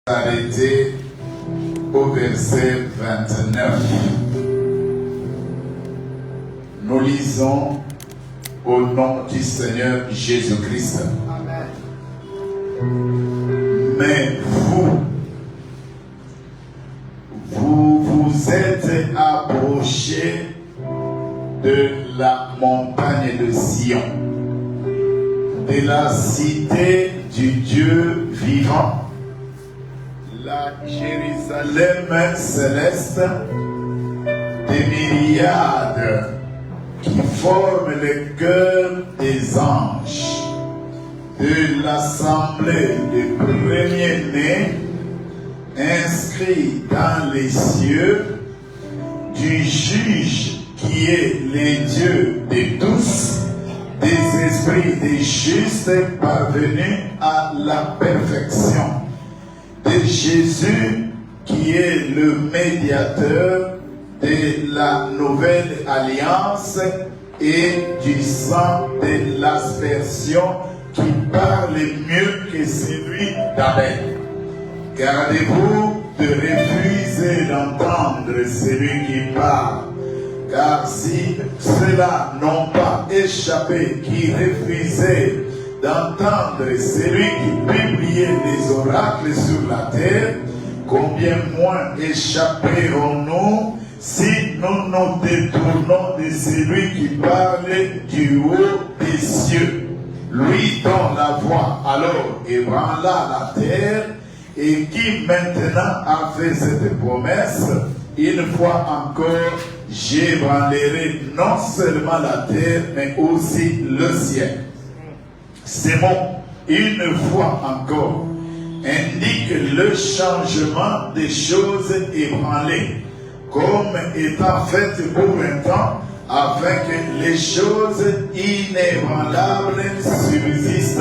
Arrêté au verset 29. Nous lisons au nom du Seigneur Jésus-Christ. Amen. Mais vous êtes approchés de la montagne de Sion, de la cité du Dieu vivant, la Jérusalem céleste, des myriades qui forment le cœur des anges, de l'assemblée des premiers-nés, inscrits dans les cieux, du juge qui est le Dieu de tous, des esprits des justes parvenus à la perfection, de Jésus qui est le médiateur de la nouvelle alliance et du sang de l'aspersion qui parle mieux que celui d'Abel. Gardez-vous de refuser d'entendre celui qui parle, car si ceux-là n'ont pas échappé, qui refusaient d'entendre celui qui publiait les oracles sur la terre, combien moins échapperons-nous si nous nous détournons de celui qui parle du haut des cieux, lui dont la voix alors ébranla la terre et qui maintenant a fait cette promesse: une fois encore, j'ébranlerai non seulement la terre, mais aussi le ciel. Ces mots, une fois encore, indiquent le changement des choses ébranlées, comme étant faites pour un temps, afin que les choses inébranlables subsistent.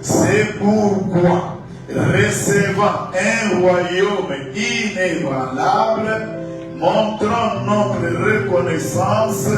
C'est pourquoi, recevant un royaume inébranlable, montrons notre reconnaissance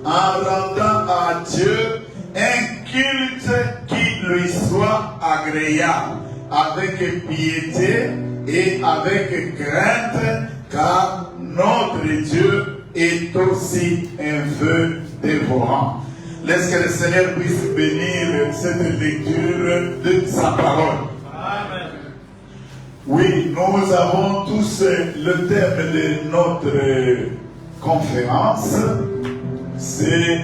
en rendant à Dieu un culte qui lui soit agréable, avec piété et avec crainte, car notre Dieu est aussi un feu dévorant. Laisse que le Seigneur puisse bénir cette lecture de sa parole. Amen. Oui, nous avons tous le thème de notre conférence, c'est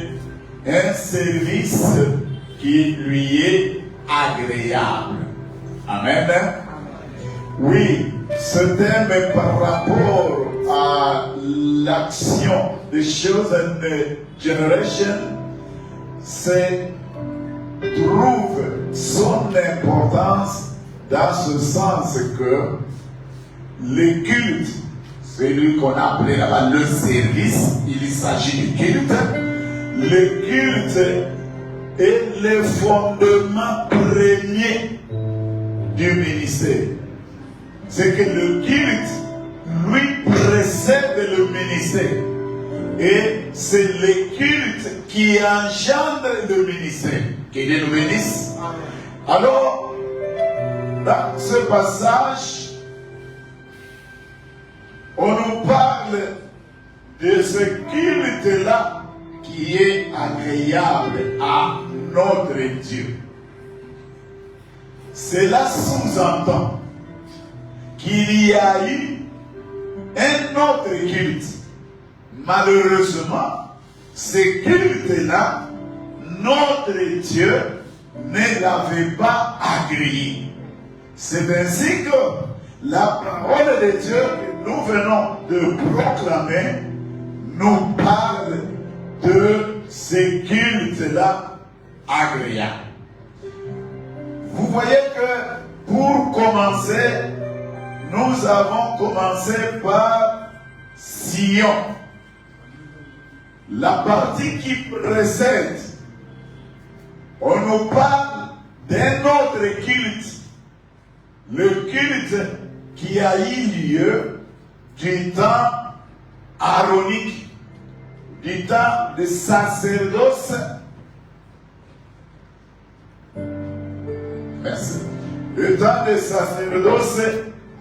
un service qui lui est agréable. Amen. Oui, ce thème est par rapport à l'action de Chosen Generation, trouve son importance dans ce sens que le culte, celui qu'on a appelé là-bas le service, il s'agit du culte. Le culte est le fondement premier du ministère. C'est que le culte, lui, précède le ministère. Et c'est le culte qui engendre le ministère. Que Dieu nous bénisse. Alors, dans ce passage, on nous parle de ce culte-là qui est agréable à notre Dieu. Cela sous-entend qu'il y a eu un autre culte. Malheureusement, ce culte-là, notre Dieu ne l'avait pas agréé. C'est ainsi que la parole de Dieu que nous venons de proclamer nous parle de ce culte-là agréable. Vous voyez que pour commencer, nous avons commencé par Sion. La partie qui précède, on nous parle d'un autre culte. Le culte qui a eu lieu du temps aaronique, du temps de sacerdoce. Merci. Le temps de sacerdoce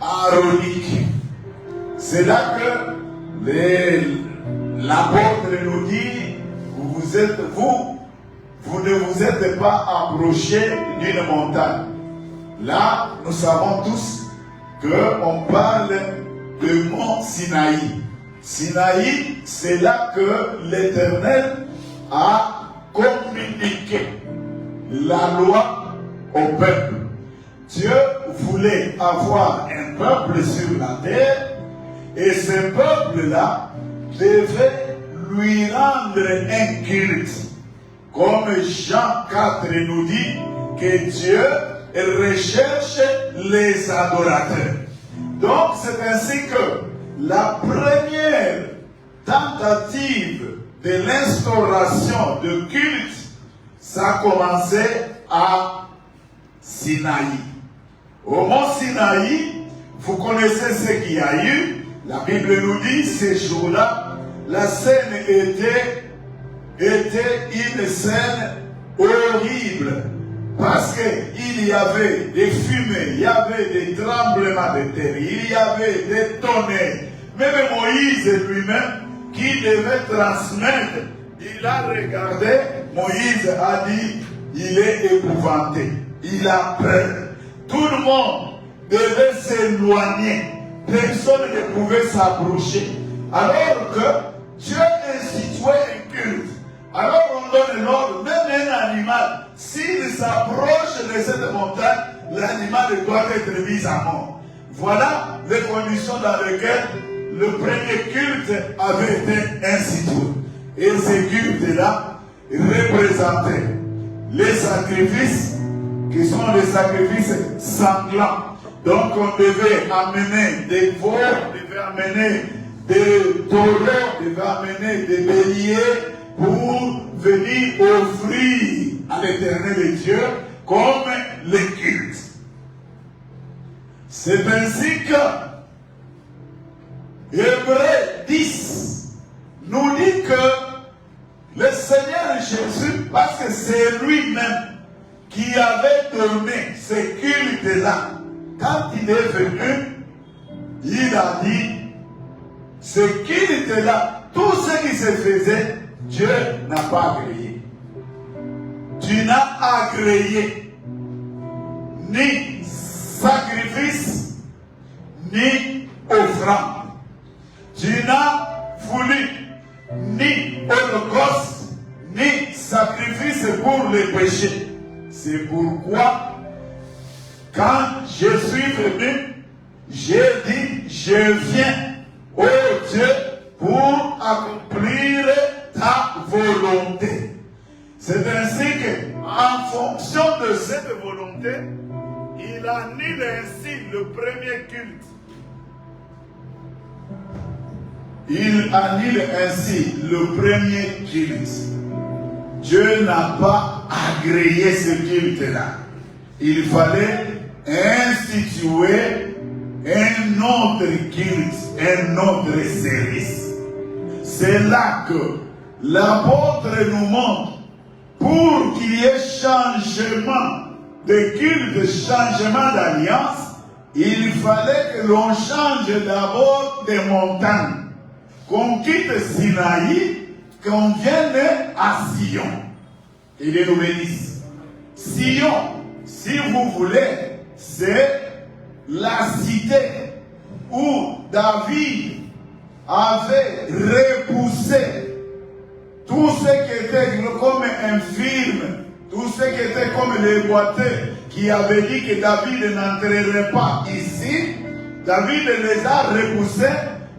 aaronique. C'est là que l'apôtre nous dit, vous ne vous êtes pas approchés d'une montagne. Là, nous savons tous qu'on parle de mont Sinaï. Sinaï, c'est là que l'Éternel a communiqué la loi au peuple. Dieu voulait avoir un peuple sur la terre et ce peuple-là devait lui rendre un culte. Comme Jean 4 nous dit que Dieu recherche les adorateurs. Donc c'est ainsi que la première tentative de l'instauration de culte, ça a commencé à Sinaï. Au mont Sinaï, vous connaissez ce qu'il y a eu. La Bible nous dit, ces jours-là, la scène était une scène horrible. Parce qu'il y avait des fumées, il y avait des tremblements de terre, il y avait des tonnerres. Même Moïse lui-même, qui devait transmettre, il a regardé, Moïse a dit, il est épouvanté, il a peur. Tout le monde devait s'éloigner, personne ne pouvait s'approcher. Alors que Dieu instituait un culte. Alors on donne l'ordre, même un animal, s'il s'approche de cette montagne, l'animal doit être mis à mort. Voilà les conditions dans lesquelles le premier culte avait été institué. Et ce culte-là représentait les sacrifices qui sont les sacrifices sanglants. Donc on devait amener des veaux, on devait amener des taureaux, on devait amener des béliers, pour venir offrir à l'Éternel Dieu comme le culte. C'est ainsi que Hébreux 10 nous dit que le Seigneur Jésus, parce que c'est lui-même qui avait donné ce culte-là, quand il est venu, il a dit, ce culte-là, tout ce qui se faisait, Dieu n'a pas agréé. Tu n'as agréé ni sacrifice, ni offrande. Tu n'as voulu ni holocauste, ni sacrifice pour les péchés. C'est pourquoi, quand je suis venu, j'ai dit, je viens, ô Dieu, pour accomplir ta volonté. C'est ainsi qu'en fonction de cette volonté, il annule ainsi le premier culte. Il annule ainsi le premier culte. Dieu n'a pas agréé ce culte-là. Il fallait instituer un autre culte, un autre service. C'est là que l'apôtre nous montre, pour qu'il y ait changement de culte, changement d'alliance, il fallait que l'on change d'abord des montagnes. Qu'on quitte Sinaï, qu'on vienne à Sion. Et il nous bénisse. Sion, si vous voulez, c'est la cité où David avait repoussé tout ce qui était comme infirme, tout ce qui était comme les boiteux qui avaient dit que David n'entrerait pas ici. David les a repoussés.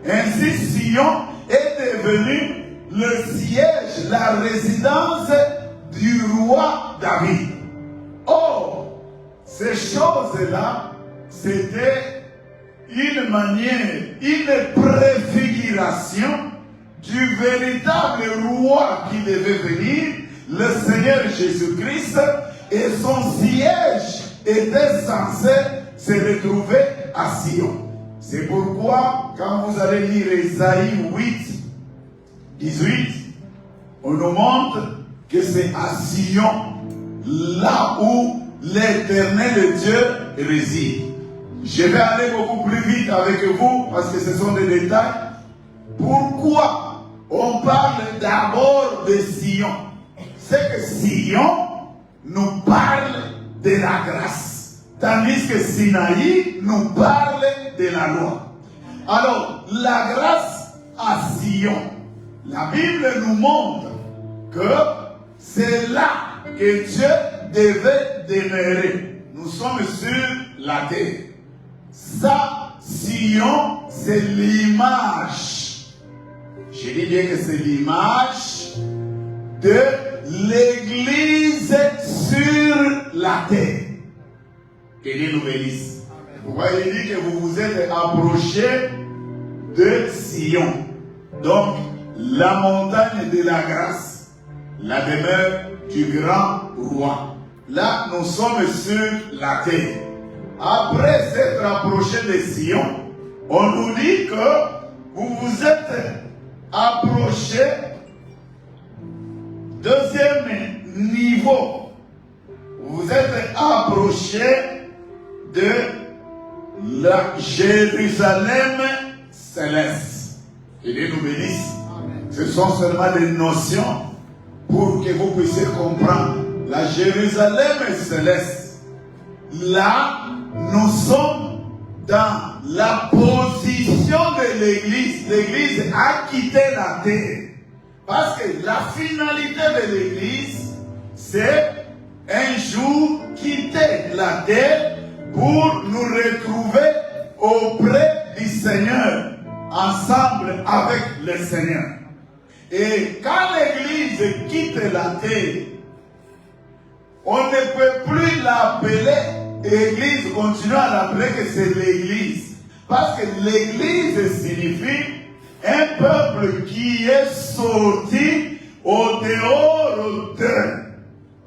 Ainsi Sion est devenu le siège, la résidence du roi David. Or, ces choses-là, c'était une manière, une préfiguration du véritable roi qui devait venir, le Seigneur Jésus-Christ, et son siège était censé se retrouver à Sion. C'est pourquoi, quand vous allez lire Ésaïe 8, 18, on nous montre que c'est à Sion, là où l'Éternel Dieu réside. Je vais aller beaucoup plus vite avec vous parce que ce sont des détails. Pourquoi on parle d'abord de Sion? C'est que Sion nous parle de la grâce, tandis que Sinaï nous parle de la loi. Alors, la grâce à Sion, la Bible nous montre que c'est là que Dieu devait demeurer. Nous sommes sur la terre. Ça, Sion, c'est l'image. Je dis bien que c'est l'image de l'Église sur la terre. Que Dieu nous bénisse. Pourquoi il dit que vous vous êtes approchés de Sion. Donc, la montagne de la grâce, la demeure du grand roi. Là, nous sommes sur la terre. Après s'être approché de Sion, on nous dit que vous vous êtes approché. Deuxième niveau, vous êtes approché de la Jérusalem céleste. Et Dieu nous bénisse. Ce sont seulement des notions pour que vous puissiez comprendre. La Jérusalem céleste. Là, nous sommes dans la position de l'Église. L'Église a quitté la terre. Parce que la finalité de l'Église, c'est un jour quitter la terre pour nous retrouver auprès du Seigneur, ensemble avec le Seigneur. Et quand l'Église quitte la terre, on ne peut plus l'appeler Église, continuons à l'appeler que c'est l'Église. Parce que l'Église signifie un peuple qui est sorti au dehors d'eux.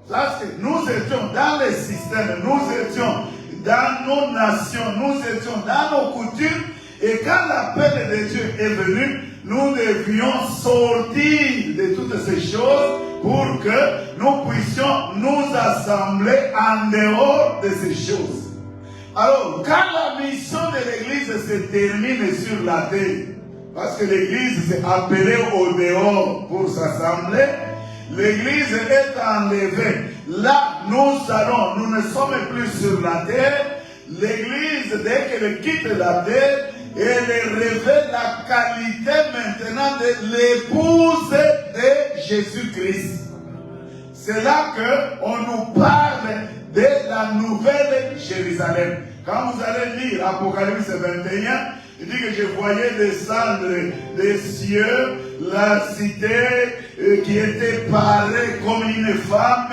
Parce que nous étions dans le système, nous étions dans nos nations, nous étions dans nos coutumes. Et quand l'appel de Dieu est venu, nous devions sortir de toutes ces choses pour que nous puissions nous assembler en dehors de ces choses. Alors, quand la mission de l'Église se termine sur la terre, parce que l'Église s'est appelée au dehors pour s'assembler, l'Église est enlevée. Là, nous ne sommes plus sur la terre. L'Église, dès qu'elle quitte la terre, elle révèle la qualité maintenant de l'épouse de Jésus-Christ. C'est là qu'on nous parle de la nouvelle Jérusalem. Quand vous allez lire Apocalypse 21, il dit que je voyais descendre des cieux la cité qui était parée comme une femme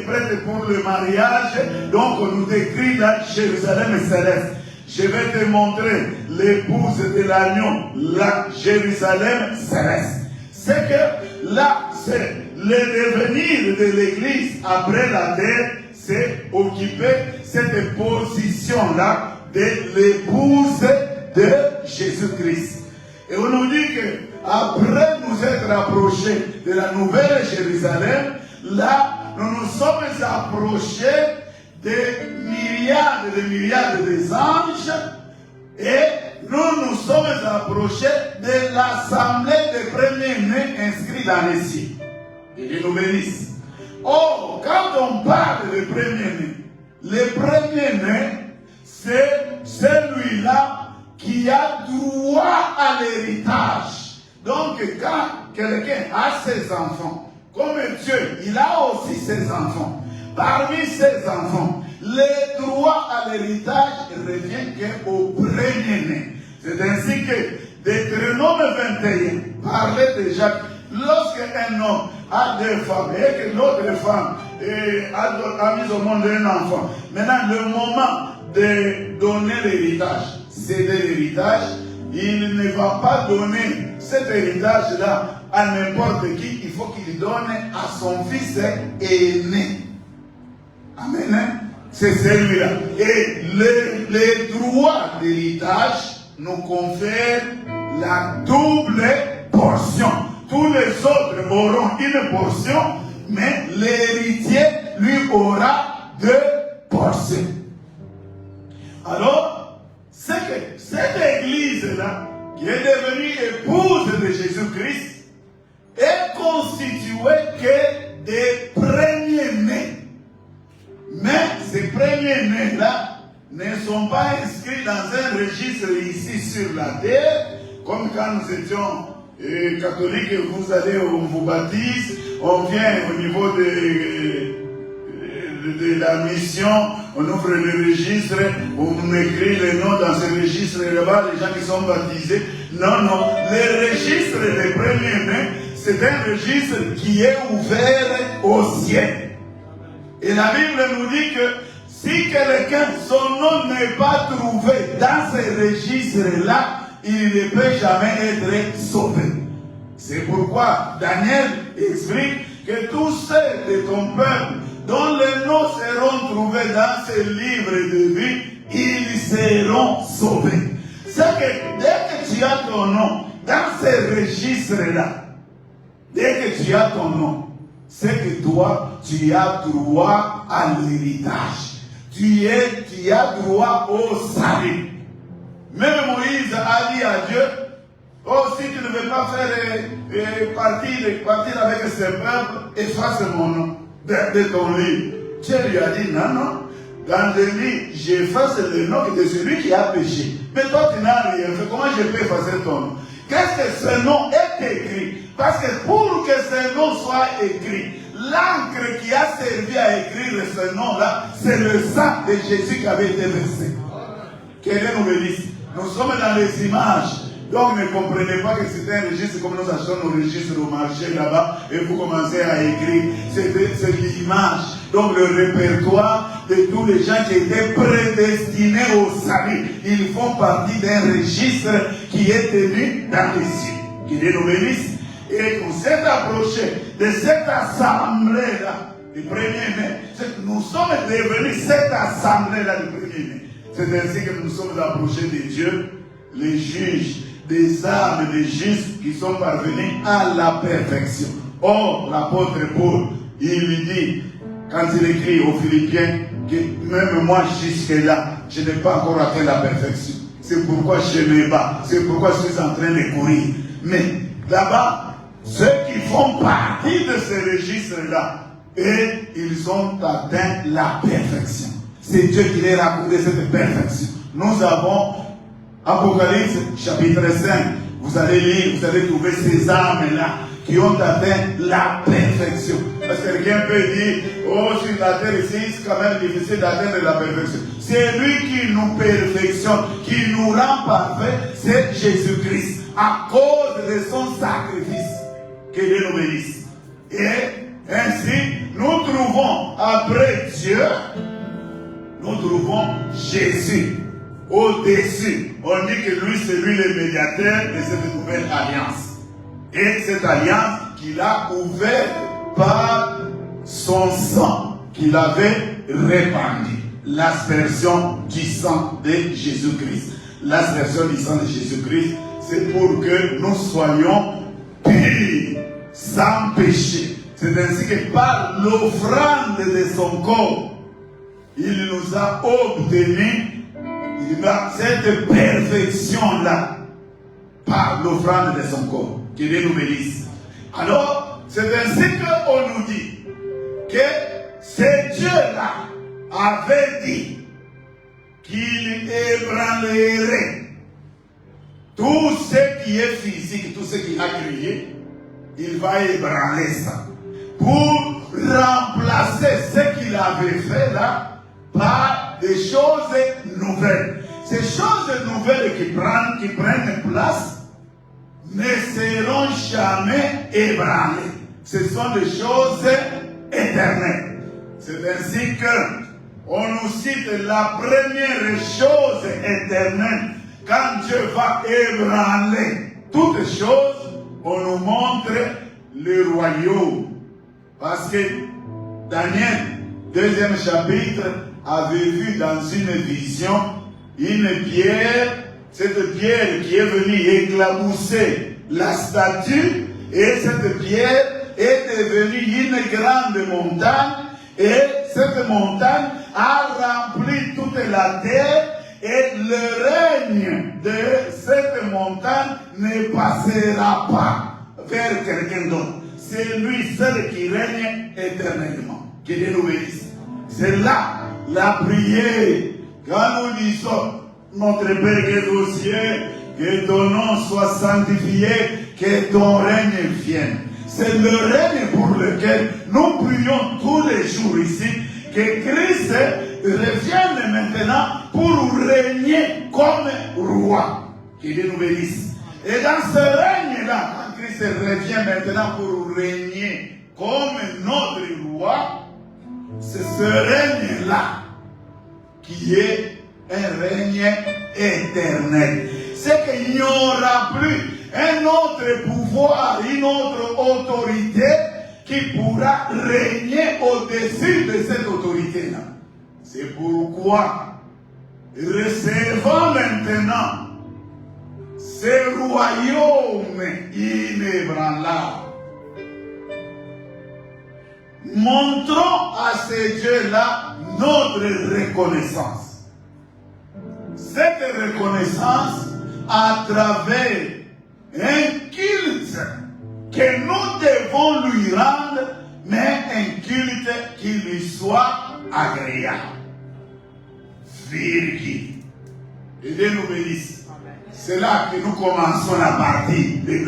prête pour le mariage. Donc on nous décrit la Jérusalem céleste. Je vais te montrer l'épouse de l'agneau, la Jérusalem céleste. C'est que là, c'est le devenir de l'Église après la terre, c'est occuper cette position-là de l'épouse de Jésus-Christ. Et on nous dit que après nous être approchés de la nouvelle Jérusalem, là, nous nous sommes approchés des myriades des anges et nous nous sommes approchés de l'assemblée des premiers-nés inscrits dans les cieux. Et Dieu nous bénisse. Or, quand on parle de premiers-nés, les premiers-nés, c'est celui-là qui a droit à l'héritage. Donc, quand quelqu'un a ses enfants, comme Dieu, il a aussi ses enfants. Parmi ses enfants, le droit à l'héritage revient qu'au premier-né. C'est ainsi que Deutéronome 21 parlait déjà, lorsque un homme a deux femmes et que l'autre femme a mis au monde un enfant, maintenant le moment de donner l'héritage, céder l'héritage, il ne va pas donner cet héritage-là à n'importe qui, il faut qu'il donne à son fils aîné. Amen. C'est celui-là. Et les droits d'héritage nous confèrent la double portion. Tous les autres auront une portion, mais l'héritier, lui, aura deux portions. Alors, c'est que cette église-là, qui est devenue épouse de Jésus-Christ, est constituée que des premiers-nés. Mais ces premiers-nés-là ne sont pas inscrits dans un registre ici sur la terre, comme quand nous étions catholiques, vous allez, on vous baptise, on vient au niveau de la mission, on ouvre le registre, on écrit les noms dans ce registre là-bas, les gens qui sont baptisés. Non, non, le registre des premiers-nés, c'est un registre qui est ouvert au ciel. Et la Bible nous dit que si quelqu'un, son nom n'est pas trouvé dans ce registre-là, il ne peut jamais être sauvé. C'est pourquoi Daniel explique que tous ceux de ton peuple dont les noms seront trouvés dans ce livre de vie, ils seront sauvés. C'est que dès que tu as ton nom dans ce registre-là, dès que tu as ton nom, c'est que toi, tu as droit à l'héritage. Tu as droit au salut. Même Moïse a dit à Dieu, oh, si tu ne veux pas faire partir avec ce peuple, efface mon nom de ton livre. Dieu lui a dit, non, non. Dans le livre, j'efface le nom de celui qui a péché. Mais toi, tu n'as rien fait. Comment je peux effacer ton nom? Qu'est-ce que ce nom est écrit? Parce que pour que ce nom soit écrit, l'encre qui a servi à écrire ce nom-là, c'est le sang de Jésus qui avait été versé. Quel est nos bénisse? Nous sommes dans les images. Donc ne comprenez pas que c'est un registre comme nous achetons nos registres au marché là-bas et vous commencez à écrire. C'est l'image. Donc le répertoire de tous les gens qui étaient prédestinés au salut. Ils font partie d'un registre qui est tenu dans les cieux. Qu'il nous bénisse. Et qu'on s'est approché de cette assemblée-là du premier-né. Nous sommes devenus cette assemblée-là du premier-né. C'est ainsi que nous sommes approchés de Dieu, les juges, des âmes, des justes qui sont parvenus à la perfection. Or, l'apôtre Paul, il lui dit, quand il écrit aux Philippiens, que même moi jusque-là, je n'ai pas encore atteint la perfection. C'est pourquoi je me bats. C'est pourquoi je suis en train de courir. Mais là-bas, ceux qui font partie de ce registre-là, et ils ont atteint la perfection. C'est Dieu qui leur a accordé cette perfection. Nous avons Apocalypse chapitre 5. Vous allez lire, vous allez trouver ces âmes-là qui ont atteint la perfection. Parce que quelqu'un peut dire, oh, sur la terre ici, c'est quand même difficile d'atteindre la perfection. C'est lui qui nous perfectionne, qui nous rend parfait, c'est Jésus-Christ, à cause de son sacrifice. Que Dieu nous bénisse. Et ainsi, nous trouvons après Dieu, nous trouvons Jésus au-dessus. On dit que lui, c'est lui le médiateur de cette nouvelle alliance. Et cette alliance qu'il a ouverte par son sang qu'il avait répandu. L'aspersion du sang de Jésus-Christ. L'aspersion du sang de Jésus-Christ, c'est pour que nous soyons purs, sans péché. C'est ainsi que par l'offrande de son corps, il nous a obtenu cette perfection-là par l'offrande de son corps. Que Dieu nous bénisse. Alors, c'est ainsi qu'on nous dit que ce Dieu-là avait dit qu'il ébranlerait tout ce qui est physique, tout ce qu'il a créé, il va ébranler ça pour remplacer ce qu'il avait fait là par des choses nouvelles. Ces choses nouvelles qui prennent place ne seront jamais ébranlées. Ce sont des choses éternelles. C'est ainsi que on nous cite la première chose éternelle. Quand Dieu va ébranler toutes choses, on nous montre le royaume. Parce que Daniel, 2e chapitre, avait vu dans une vision une pierre, cette pierre qui est venue éclabousser la statue, et cette pierre est devenue une grande montagne, et cette montagne a rempli toute la terre, Et le règne de cette montagne ne passera pas vers quelqu'un d'autre. C'est lui seul qui règne éternellement. Que Dieu nous bénisse. C'est là la prière. Quand nous disons, notre Père qui est aux cieux, que ton nom soit sanctifié, que ton règne vienne. C'est le règne pour lequel nous prions tous les jours ici, que Christ revienne maintenant pour régner comme roi. Que Dieu nous bénisse. Et dans ce règne-là, quand Christ revient maintenant pour régner comme notre roi, c'est ce règne-là qui est un règne éternel. C'est qu'il n'y aura plus un autre pouvoir, une autre autorité qui pourra régner au-dessus de cette autorité-là. C'est pourquoi, recevons maintenant ce royaume inébranlable. Montrons à ces dieux-là notre reconnaissance. Cette reconnaissance à travers un culte que nous devons lui rendre, mais un culte qui lui soit agréable. Virgule. Et Dieu nous bénisse. C'est là que nous commençons la partie de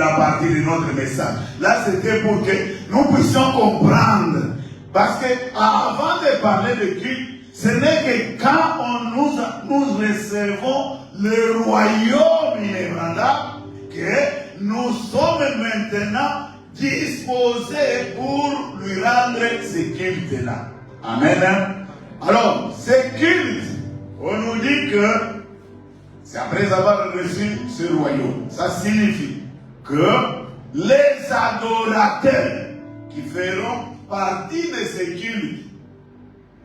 notre message. Là, c'était pour que nous puissions comprendre. Parce que avant de parler de culte, ce n'est que quand nous recevons le royaume inébranlable que nous sommes maintenant disposés pour lui rendre ce culte-là. Amen. Alors, ce culte, on nous dit que c'est après avoir reçu ce royaume. Ça signifie que les adorateurs qui feront partie de ce culte,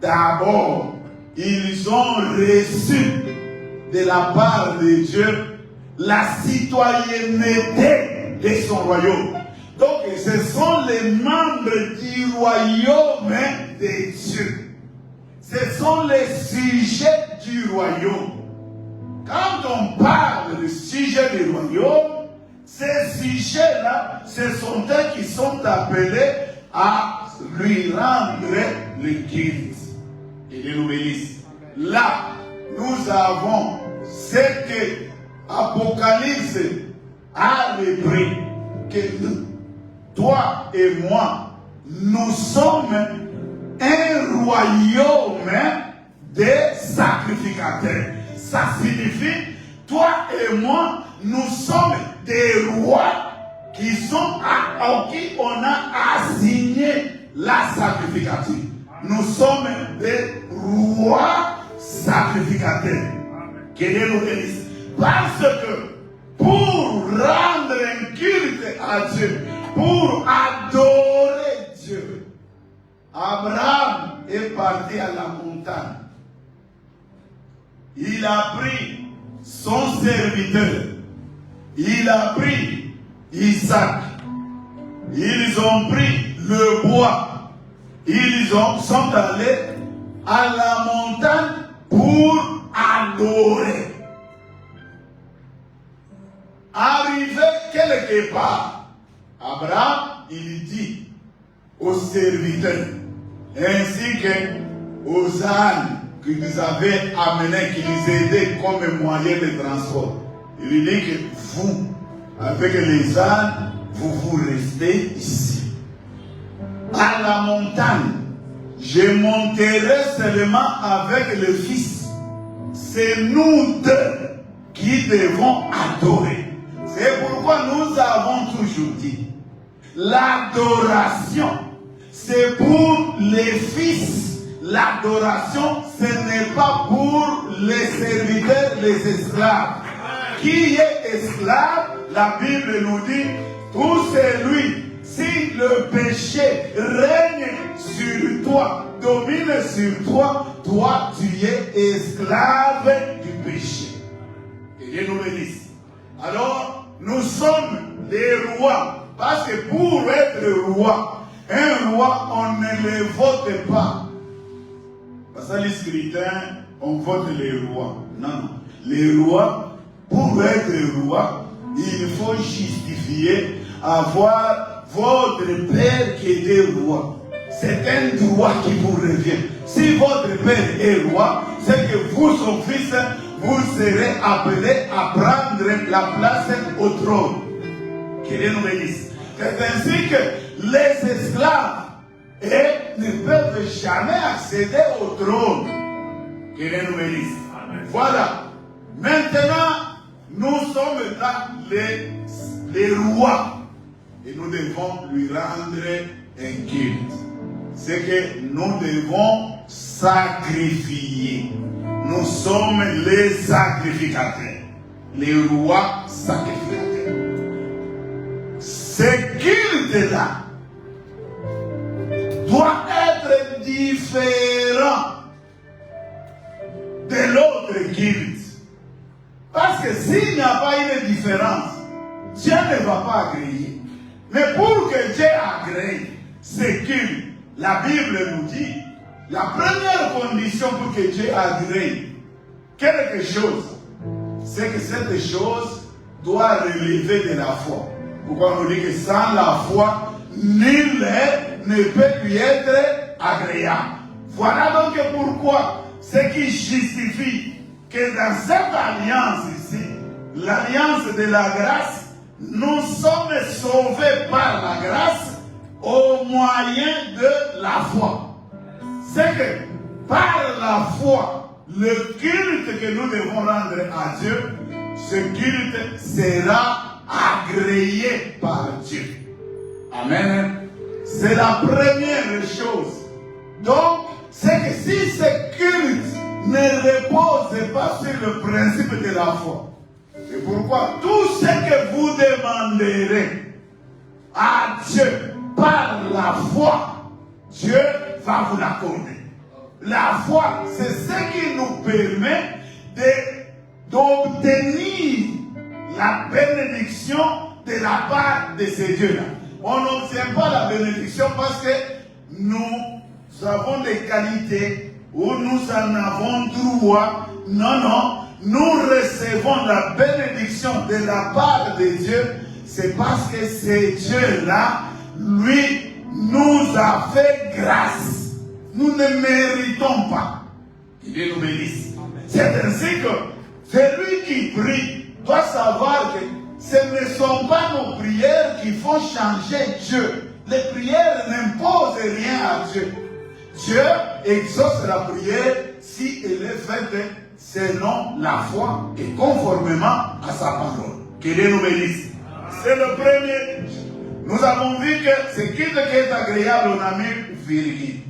d'abord, ils ont reçu de la part de Dieu la citoyenneté de son royaume. Donc, ce sont les membres du royaume de Dieu. Ce sont les sujets du royaume. Quand on parle du sujet du royaume, ces sujets-là, ce sont eux qui sont appelés à lui rendre le culte. Et Dieu nous bénisse. Là, nous avons ce que Apocalypse a repris, que nous, toi et moi, nous sommes un royaume de sacrificateurs. Ça signifie, toi et moi, nous sommes des rois à qui on a assigné la sacrificature. Nous sommes des rois sacrificateurs. Que Dieu nous bénisse. Parce que pour rendre un culte à Dieu, pour adorer Dieu, Abraham est parti à la montagne. Il a pris son serviteur. Il a pris Isaac. Ils ont pris le bois. Ils sont allés à la montagne pour adorer. Arrivé quelque part, Abraham, il dit aux serviteurs, ainsi qu'aux ânes que vous avez amenés, qui nous aidaient comme moyen de transport. Il dit que vous, avec les ânes, vous restez ici. À la montagne, je monterai seulement avec le Fils. C'est nous deux qui devons adorer. C'est pourquoi nous avons toujours dit, l'adoration, c'est pour les fils. L'adoration, ce n'est pas pour les serviteurs, les esclaves. Qui est esclave? La Bible nous dit, tout celui, si le péché règne sur toi, domine sur toi, toi tu es esclave du péché. Que Dieu nous bénisse. Alors, nous sommes des rois. Parce que pour être roi, un roi, on ne le vote pas. Parce que les scrutins, on vote les rois. Non, non. les rois, pour être roi, il faut justifier, avoir votre père qui était roi. C'est un droit qui vous revient. Si votre père est roi, c'est que vous, son fils, vous serez appelés à prendre la place au trône. Que Dieu nous bénisse. C'est ainsi que les esclaves ne peuvent jamais accéder au trône. Que Dieu nous bénisse. Voilà. Maintenant, nous sommes là les rois. Et nous devons lui rendre un culte. C'est que nous devons sacrifier. Nous sommes les sacrificateurs. Les rois sacrificateurs. Ce culte-là doit être différent de l'autre culte. Parce que s'il n'y a pas une différence, Dieu ne va pas agréer. Mais pour que Dieu agrée ce culte, la Bible nous dit, la première condition pour que Dieu agrée quelque chose, c'est que cette chose doit relever de la foi. Pourquoi on nous dit que sans la foi, nul ne peut lui être agréable. Voilà donc pourquoi ce qui justifie que dans cette alliance ici, l'alliance de la grâce, nous sommes sauvés par la grâce au moyen de la foi. C'est que par la foi, le culte que nous devons rendre à Dieu, ce culte sera agréé par Dieu. Amen. C'est la première chose. Donc, c'est que si ce culte ne repose pas sur le principe de la foi, c'est pourquoi tout ce que vous demanderez à Dieu par la foi, Dieu va vous l'accorder. La foi, c'est ce qui nous permet d'obtenir la bénédiction de la part de ces dieux-là. On n'obtient pas la bénédiction parce que nous avons des qualités ou nous en avons droit. Non, non. Nous recevons la bénédiction de la part de Dieu. C'est parce que ce Dieu-là, lui, nous a fait grâce. Nous ne méritons pas. Il nous bénisse. C'est ainsi que celui qui prie doit savoir que ce ne sont pas nos prières qui font changer Dieu. Les prières n'imposent rien à Dieu. Dieu exauce la prière si elle est faite selon la foi et conformément à sa parole. Que Dieu nous bénisse. C'est le premier. Nous avons vu que ce qui est agréable, on a mis virgule.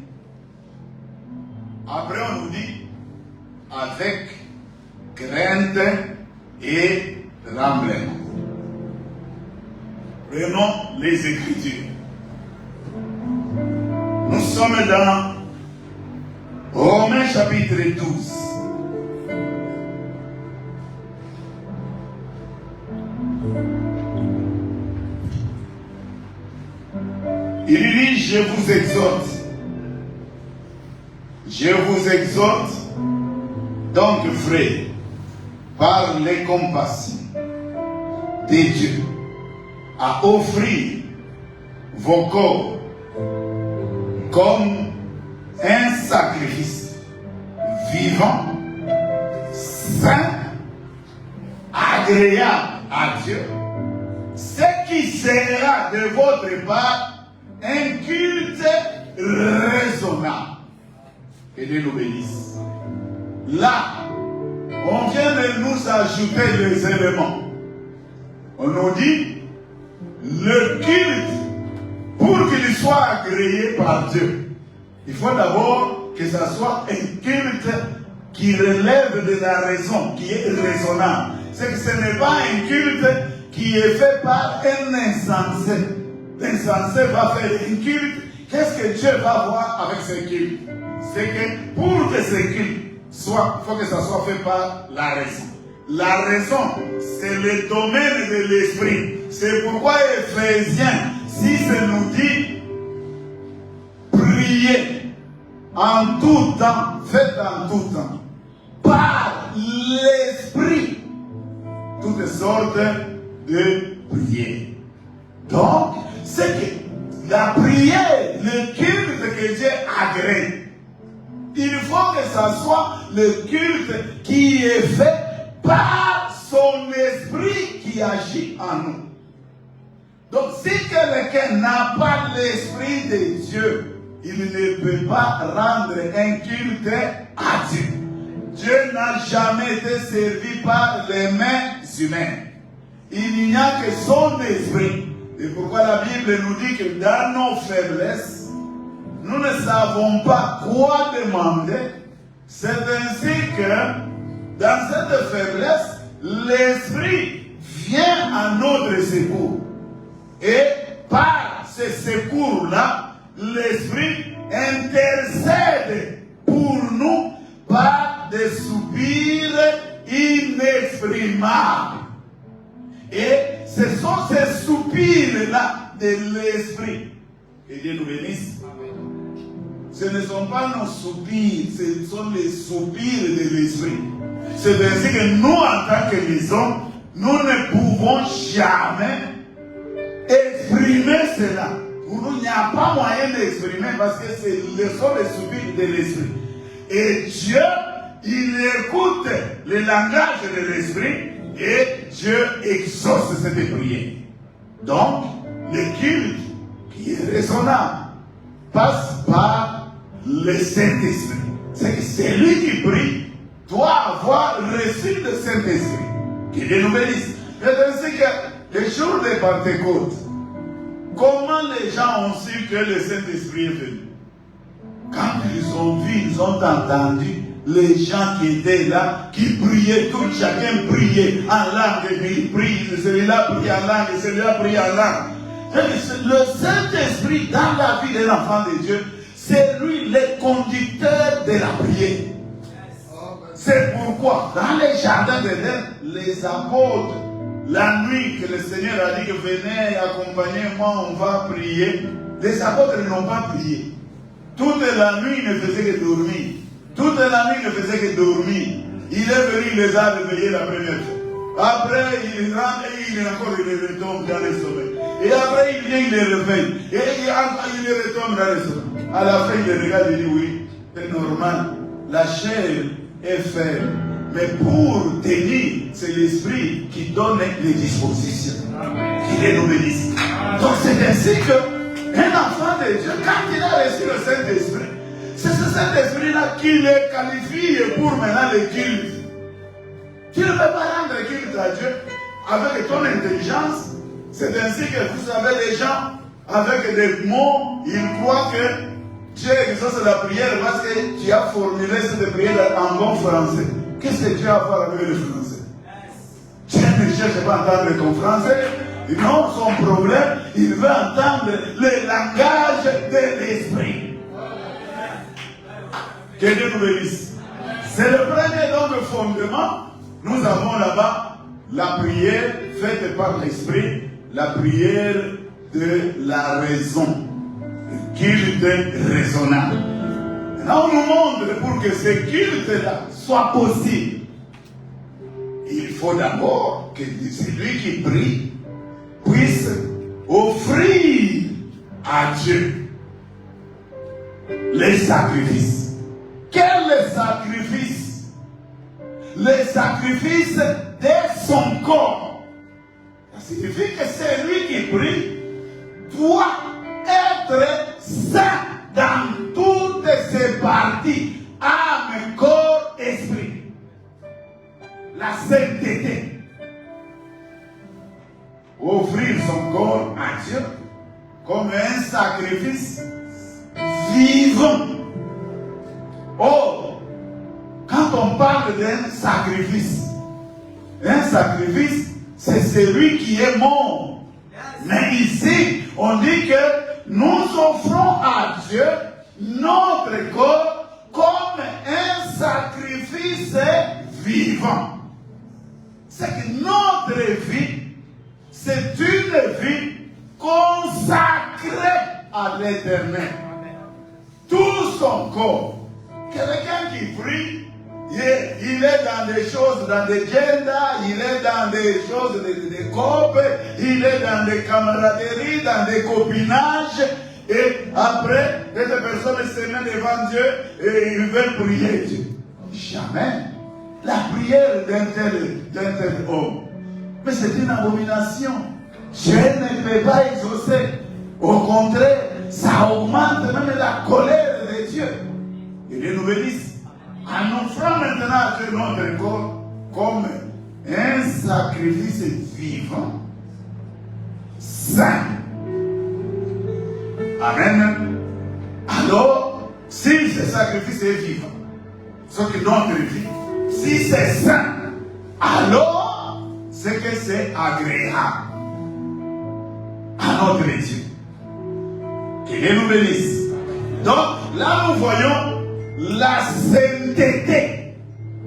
Après, on nous dit avec crainte et tremblement. Prenons les Écritures. Nous sommes dans Romains chapitre 12. Il dit, je vous exhorte, donc frères, par les compassions de Dieu, à offrir vos corps comme un sacrifice vivant, saint, agréable à Dieu, ce qui sera de votre part un culte raisonnable. Que Dieu nous bénisse. Là, on vient de nous ajouter les éléments. On nous dit, le culte, pour qu'il soit agréé par Dieu, il faut d'abord que ce soit un culte qui relève de la raison, qui est raisonnable. C'est que ce n'est pas un culte qui est fait par un insensé. L'insensé va faire un culte. Qu'est-ce que Dieu va voir avec ce culte? C'est que pour que ce culte soit, il faut que ça soit fait par la raison. La raison, c'est le domaine de l'esprit. C'est pourquoi Éphésiens 6 nous dit, priez en tout temps, faites en tout temps, par l'esprit toutes sortes de prières. Donc, c'est que la prière, le culte que Dieu agrée, il faut que ça soit le culte qui est fait par son esprit qui agit en nous. Donc, si quelqu'un n'a pas l'esprit de Dieu, il ne peut pas rendre un culte à Dieu. Dieu n'a jamais été servi par les mains humaines. Il n'y a que son esprit. Et pourquoi la Bible nous dit que dans nos faiblesses, nous ne savons pas quoi demander. C'est ainsi que dans cette faiblesse, l'esprit vient à notre secours. Et par ce secours-là, l'esprit intercède pour nous par des soupirs inexprimables. Et ce sont ces soupirs-là de l'esprit. Que Dieu nous bénisse. Ce ne sont pas nos soupirs, ce sont les soupirs de l'esprit. C'est ainsi que nous, en tant que maison, nous ne pouvons jamais exprimer cela. Pour nous, il n'y a pas moyen d'exprimer parce que ce sont les soupirs de l'esprit. Et Dieu, il écoute le langage de l'esprit et Dieu exauce cette prière. Donc, le culte qui est raisonnable passe par le Saint-Esprit. C'est que celui qui prie doit avoir reçu le Saint-Esprit. Que Dieu nous bénisse. C'est ainsi que le jour de Pentecôte, comment les gens ont su que le Saint-Esprit est venu? Quand ils ont vu, ils ont entendu les gens qui étaient là, qui priaient, tout chacun priait en langue, et il prie, celui-là prie en langue, et celui-là prie en langue. Le Saint-Esprit dans la vie d'un enfant de Dieu, c'est lui le conducteur de la prière. C'est pourquoi dans les jardins d'Éden, les apôtres, la nuit que le Seigneur a dit que venez accompagnez-moi, on va prier, les apôtres n'ont pas prié. Toute la nuit, ils ne faisaient que dormir. Toute la nuit, ils ne faisaient que dormir. Il est venu, il les a réveillés la première fois. Après, il rentre et il retombe dans le sommeil. Et après, il vient, il les réveille. Et il retombe dans le sommeil. À la fin, il les regarde et dit oui, c'est normal. La chair est faible. Mais pour tenir, c'est l'esprit qui donne les dispositions. Qu'il les nous bénisse. Donc c'est ainsi qu'un enfant de Dieu, quand il a reçu le Saint-Esprit, c'est ce Saint-Esprit-là qui le qualifie pour maintenant le culte. Tu ne peux pas rendre culte à Dieu avec ton intelligence. C'est ainsi que vous savez, les gens, avec des mots, ils croient que Dieu exauce la prière parce que tu as formulé cette prière en bon français. Qu'est-ce que Dieu a à faire avec le français? Dieu ne cherche pas à entendre ton français. Non, son problème, il veut entendre le langage de l'esprit. Que Dieu nous bénisse. C'est le premier don de fondement. Nous avons là-bas la prière faite par l'esprit, la prière de la raison, le culte raisonnable. Maintenant, on nous montre pour que ce culte-là soit possible. Il faut d'abord que celui qui prie puisse offrir à Dieu les sacrifices. Quel sacrifice? Le sacrifice de son corps. Ça signifie que celui qui prie doit être saint dans toutes ses parties, âme, corps, esprit. La sainteté. Offrir son corps à Dieu comme un sacrifice vivant. Or, quand on parle d'un sacrifice, c'est celui qui est mort. Mais ici, on dit que nous offrons à Dieu notre corps comme un sacrifice vivant. C'est que notre vie, c'est une vie consacrée à l'Éternel. Tout son corps. Quelqu'un qui prie, il est dans des choses, dans des genders, il est dans des choses, des couples, il est dans des camaraderies, dans des copinages. Et après, cette personne se met devant Dieu et il veut prier Dieu. Jamais. La prière d'un tel homme. Mais c'est une abomination. Dieu ne peut pas exaucer. Au contraire, ça augmente même la colère de Dieu. Il nous bénisse. En offrant maintenant Dieu notre corps comme un sacrifice vivant, saint. Amen. Alors, si ce sacrifice est vivant, ce qui notre vie, si c'est saint, alors c'est que c'est agréable à notre Dieu. Qu'il nous bénisse. Donc, là nous voyons la sainteté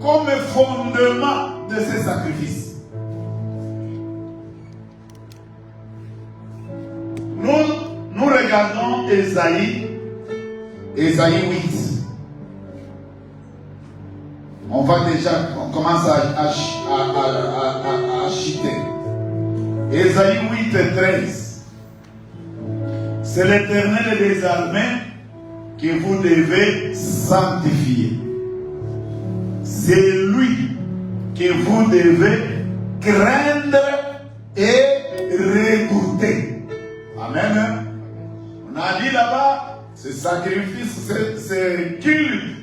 comme fondement de ces sacrifices. Nous regardons Ésaïe 8. On commence à chiter. Ésaïe 8:13. C'est l'Éternel des armées que vous devez sanctifier. C'est lui que vous devez craindre et redouter. Amen. On a dit là-bas, ce sacrifice, ce culte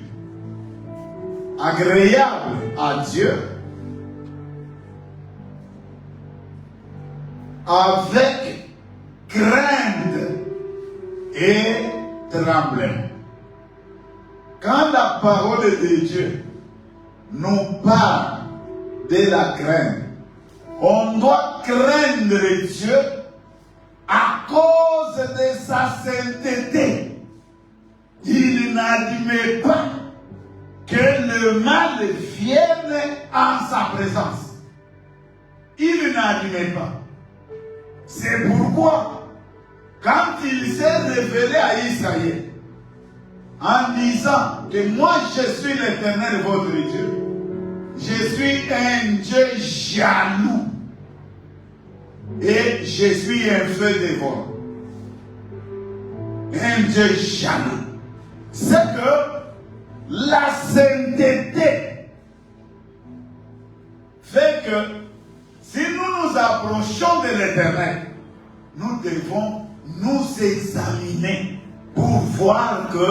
agréable à Dieu avec crainte et tremblement. Quand la parole de Dieu nous parle de la crainte, on doit craindre Dieu à cause de sa sainteté. Il n'admet pas que le mal vienne en sa présence. Il n'admet pas. C'est pourquoi, quand il s'est révélé à Israël, en disant que moi je suis l'Éternel votre Dieu, je suis un Dieu jaloux et je suis un feu dévorant. Un Dieu jaloux. C'est que la sainteté fait que si nous nous approchons de l'Éternel, nous devons nous examiner pour voir que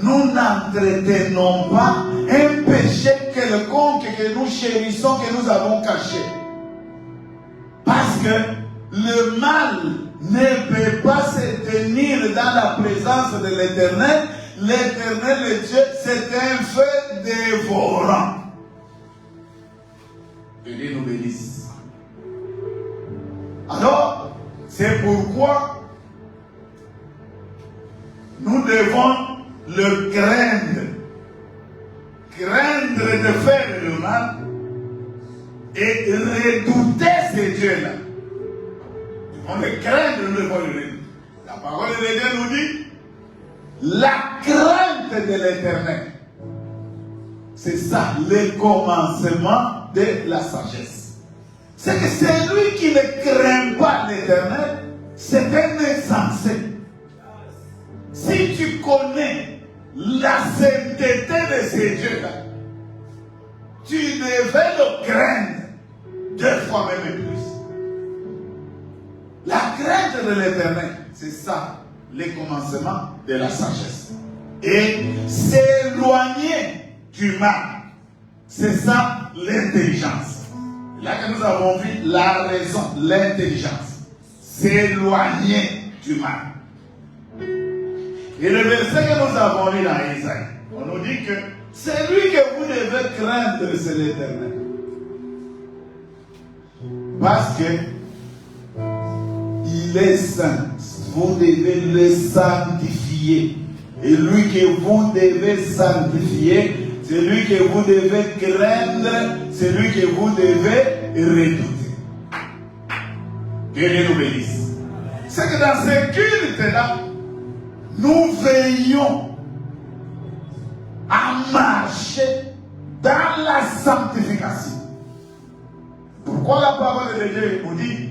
nous n'entretenons pas un péché quelconque que nous chérissons, que nous avons caché. Parce que le mal ne peut pas se tenir dans la présence de l'Éternel. L'Éternel, le Dieu, c'est un feu dévorant. Que Dieu nous bénisse. Alors, c'est pourquoi nous devons le craindre. Craindre de faire le mal et redouter ces dieux-là. Nous devons le craindre, nous devons le redouter. La parole de Dieu nous dit la crainte de l'Éternel. C'est ça, le commencement de la sagesse. C'est que celui qui ne craint pas l'Éternel, c'est un insensé. Si tu connais la sainteté de ces dieux-là, tu devais le craindre 2 fois même plus. La crainte de l'Éternel, c'est ça, le commencement de la sagesse. Et s'éloigner du mal, c'est ça l'intelligence. Là que nous avons vu la raison, l'intelligence. S'éloigner du mal. Et le verset que nous avons lu dans Isaïe, on nous dit que c'est lui que vous devez craindre, c'est l'Éternel. Parce que il est saint. Vous devez le sanctifier. Et lui que vous devez sanctifier, c'est lui que vous devez craindre, c'est lui que vous devez redouter. Que Dieu nous bénisse. C'est que dans ce culte-là, nous veillons à marcher dans la sanctification. Pourquoi la parole de Dieu nous dit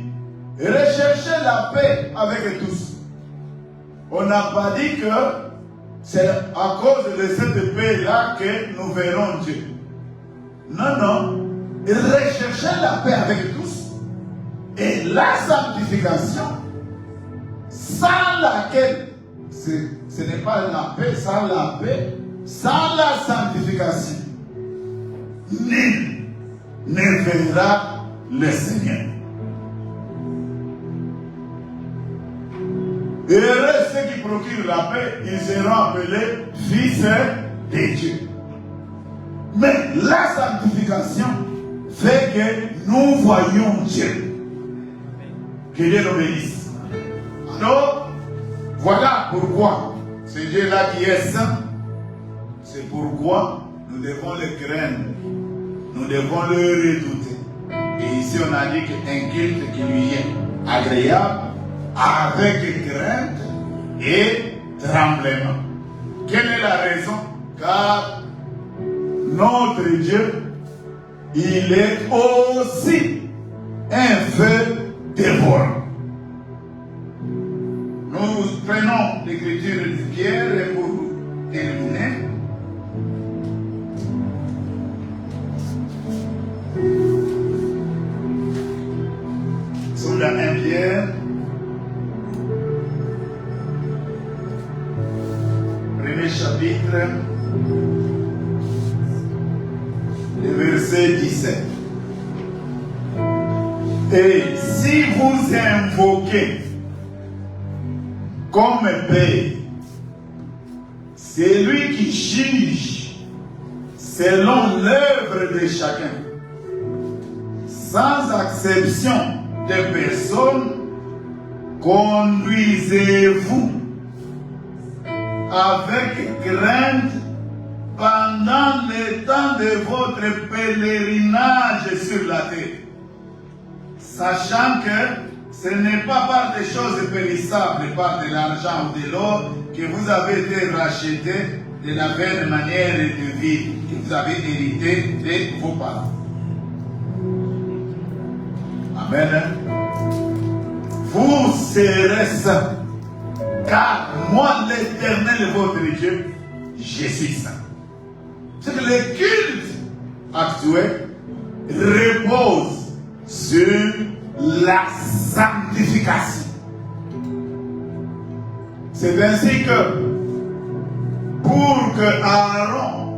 recherchez la paix avec tous? On n'a pas dit que c'est à cause de cette paix-là que nous verrons Dieu. Non, non. Recherchez la paix avec tous et la sanctification, sans laquelle ce n'est pas la paix, sans la paix, sans la sanctification, nul ne verra le Seigneur. Heureux ceux qui procurent la paix, ils seront appelés fils de Dieu. Mais la sanctification fait que nous voyons Dieu. Que Dieu nous bénisse. Alors, voilà pourquoi ce Dieu-là qui est saint, c'est pourquoi nous devons le craindre. Nous devons le redouter. Et ici, on a dit qu'un culte qui lui est agréable, avec crainte et tremblement. Quelle est la raison? Car notre Dieu, il est aussi un feu dévorant. Nous prenons l'écriture de Pierre et pour terminer. Sur la 1 Pierre, premier chapitre, le verset 17. Et si vous invoquez comme Père celui qui juge selon l'œuvre de chacun, sans exception de personne, conduisez-vous avec crainte pendant le temps de votre pèlerinage sur la terre, sachant que ce n'est pas par des choses périssables, par de l'argent ou de l'or, que vous avez été rachetés de la belle manière de vivre que vous avez hérité de vos parents. Amen. Vous serez saints, car moi, l'Éternel, votre Dieu, je suis saint. C'est que le culte actuel repose sur la sanctification. C'est ainsi que pour que Aaron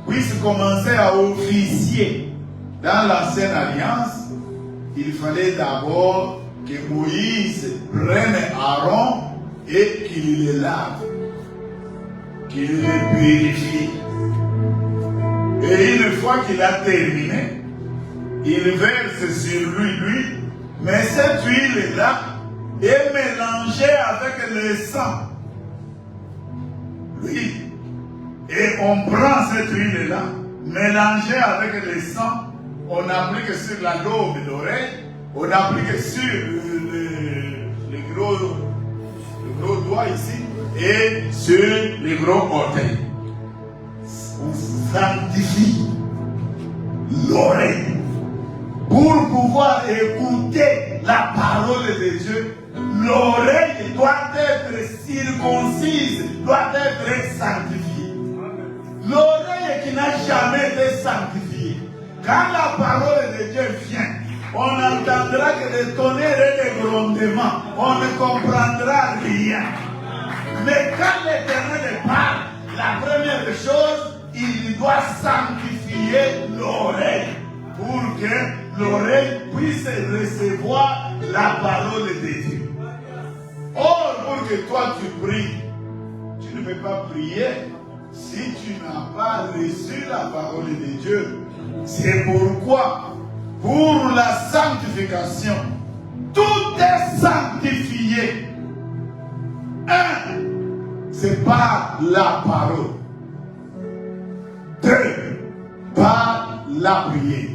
puisse commencer à officier dans l'ancienne alliance, il fallait d'abord que Moïse prenne Aaron et qu'il le lave, qu'il le purifie. Et une fois qu'il a terminé, il verse sur lui, mais cette huile-là est mélangée avec le sang. Oui. Et on prend cette huile-là, mélangée avec le sang, on applique sur la lobe d'oreille, on applique sur le gros doigt ici, et sur les gros orteils. On sanctifie l'oreille. Pour pouvoir écouter la parole de Dieu, l'oreille doit être circoncise, doit être sanctifiée. L'oreille qui n'a jamais été sanctifiée, quand la parole de Dieu vient, on n'entendra que des tonnerres et des grondements, on ne comprendra rien. Mais quand l'Éternel parle, la première chose, il doit sanctifier l'oreille pour que l'oreille puisse recevoir la parole de Dieu. Or, pour que toi tu pries, tu ne peux pas prier si tu n'as pas reçu la parole de Dieu. C'est pourquoi, pour la sanctification, tout est sanctifié. Un, c'est par la parole. Deux, par la prière.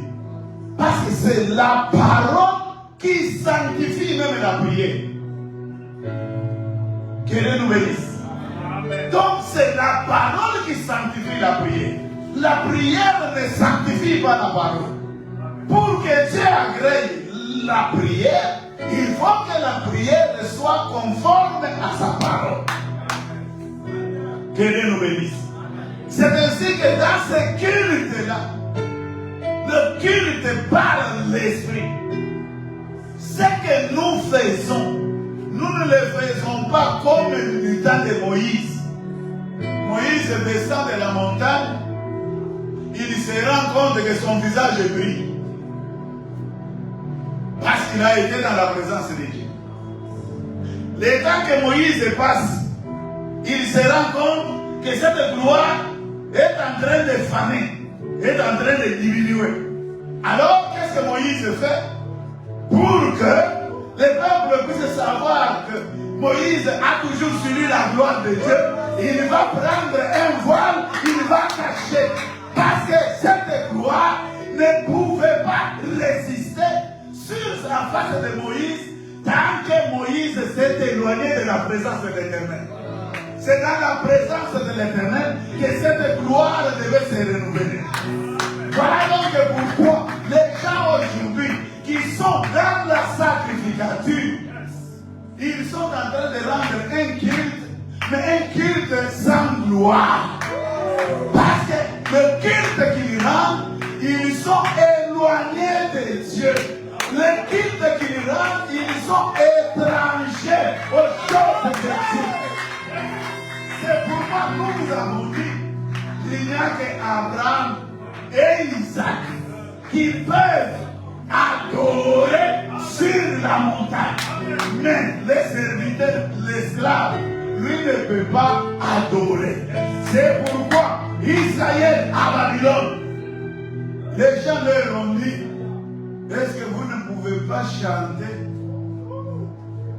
Parce que c'est la parole qui sanctifie même la prière. Que Dieu nous bénisse. Donc c'est la parole qui sanctifie la prière. la prière ne sanctifie pas la parole. Pour que Dieu agrée la prière, il faut que la prière soit conforme à sa parole. Que Dieu nous bénisse. C'est ainsi que dans ce culte-là, le culte par l'esprit, ce que nous faisons, nous ne le faisons pas comme du temps de Moïse. Moïse descend de la montagne, il se rend compte que son visage brille. Parce qu'il a été dans la présence de Dieu. Le temps que Moïse passe, il se rend compte que cette gloire est en train de faner, est en train de diminuer. Alors, qu'est-ce que Moïse fait? Pour que le peuple puisse savoir que Moïse a toujours suivi la gloire de Dieu, il va prendre un voile, il va cacher. Parce que cette gloire ne pouvait pas résister sur la face de Moïse tant que Moïse s'est éloigné de la présence de l'Éternel. C'est dans la présence de l'Éternel que cette gloire devait se renouveler. Voilà donc pourquoi les gens aujourd'hui qui sont dans la sacrificature, ils sont en train de rendre un culte, mais un culte sans gloire. Parce que le culte qu'ils rendent, ils sont éloignés de Dieu. Le culte qu'ils rendent, ils sont étrangers aux choses de Dieu. C'est pourquoi nous avons dit qu'il n'y a qu'Abraham et Isaac qui peuvent adorer sur la montagne. Mais les serviteurs, l'esclave, lui ne peut pas adorer. C'est pourquoi Israël à Babylone, les gens leur ont dit, est-ce que vous ne pouvez pas chanter?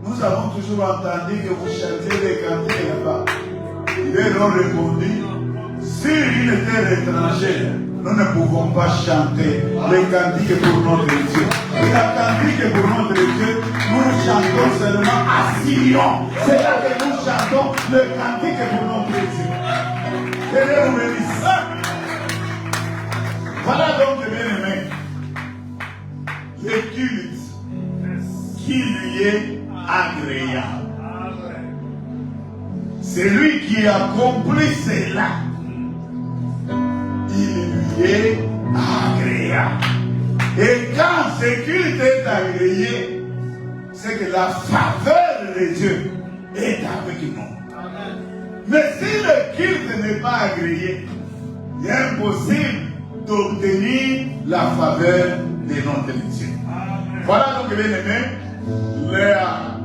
Nous avons toujours entendu que vous chantiez les cantiques là-bas. Ils leur ont répondu, sur une terre étrangère, nous ne pouvons pas chanter les cantiques pour notre Dieu. Et la cantique pour notre Dieu, nous chantons seulement à Sion. C'est là que nous chantons le cantique pour notre Dieu. Que Dieu nous bénisse. Voilà donc, bien aimé, le culte qui lui est agréable. C'est lui qui accomplit cela. Il lui est agréable. Et quand ce culte est agréé, c'est que la faveur de Dieu est avec nous. Mais si le culte n'est pas agréé, il est impossible d'obtenir la faveur de notre Dieu. Voilà donc, bien aimé,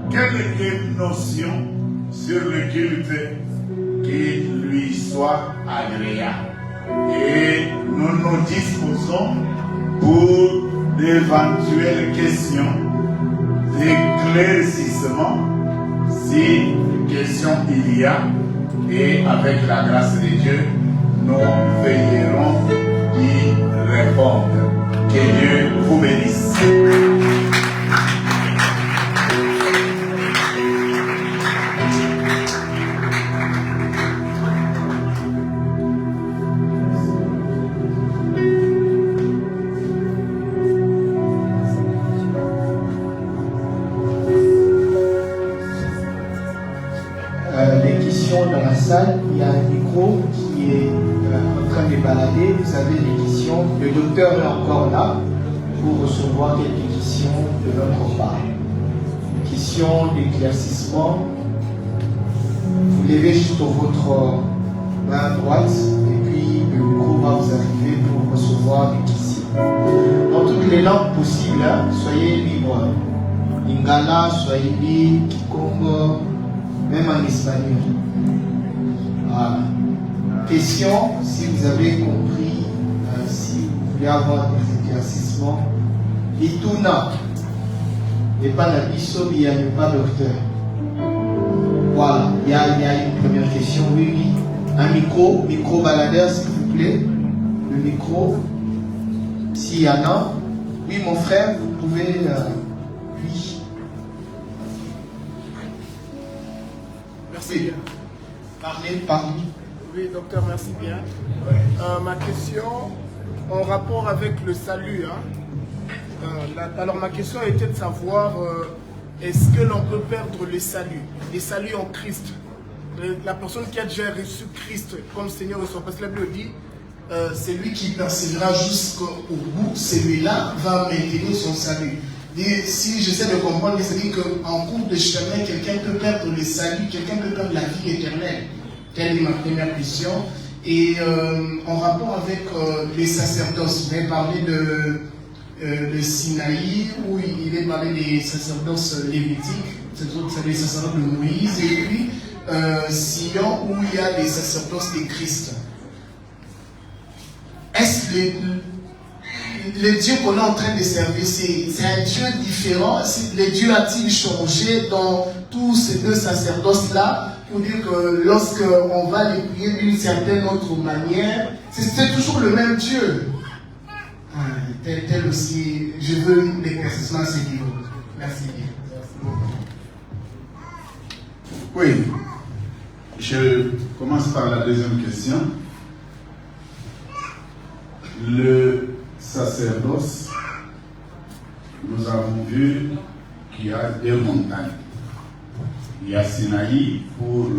quelques notions sur le culte qui lui soit agréable. Et nous nous disposons pour d'éventuelles questions, d'éclaircissement, si questions il y a, et avec la grâce de Dieu, nous veillerons y répondre. Que Dieu vous bénisse. Dans la salle, il y a un micro qui est en train de balader. Vous avez des questions. Le docteur est encore là pour recevoir quelques questions de notre part. Questions d'éclaircissement. Vous levez juste votre main droite et puis le micro va vous arriver pour recevoir des questions. Dans toutes les langues possibles, hein, soyez libres. Lingala, Swahili, Kikongo, même en espagnol. Voilà. Question, si vous avez compris, si vous voulez avoir des éclaircissements, Ituna, n'est pas la bisso, il n'y a pas docteur. Voilà, il y a une première question, oui. Un micro baladeur, s'il vous plaît. Le micro, s'il y en a. Oui, mon frère, vous pouvez. Oui. Merci. Parlez. Oui, docteur, merci bien. Ma question en rapport avec le salut. Alors ma question était de savoir, est-ce que l'on peut perdre le salut en Christ? La personne qui a déjà reçu Christ comme Seigneur et Sauveur, parce que la Bible dit, celui qui persévérera jusqu'au bout, celui-là va maintenir son salut. Et si j'essaie de comprendre, c'est-à-dire qu'en cours de chemin, quelqu'un peut perdre le salut, quelqu'un peut perdre la vie éternelle. Telle est ma première question. Et en rapport avec les sacerdoces, vous avez parlé de Sinaï, où il est parlé des sacerdoces lévitiques, c'est les sacerdoces de Moïse, et puis Sion, où il y a les sacerdoces de Christ. Est-ce que le Dieu qu'on est en train de servir, c'est un Dieu différent? Le Dieu a-t-il changé dans tous ces deux sacerdoces-là, pour dire que lorsqu'on va les prier d'une certaine autre manière, c'est toujours le même Dieu? Tel aussi, je veux une éclaircissement à ce niveau. Merci bien. Oui, je commence par la deuxième question. Le sacerdoce, nous avons vu qu'il y a deux montagnes. Il y a Sinaï pour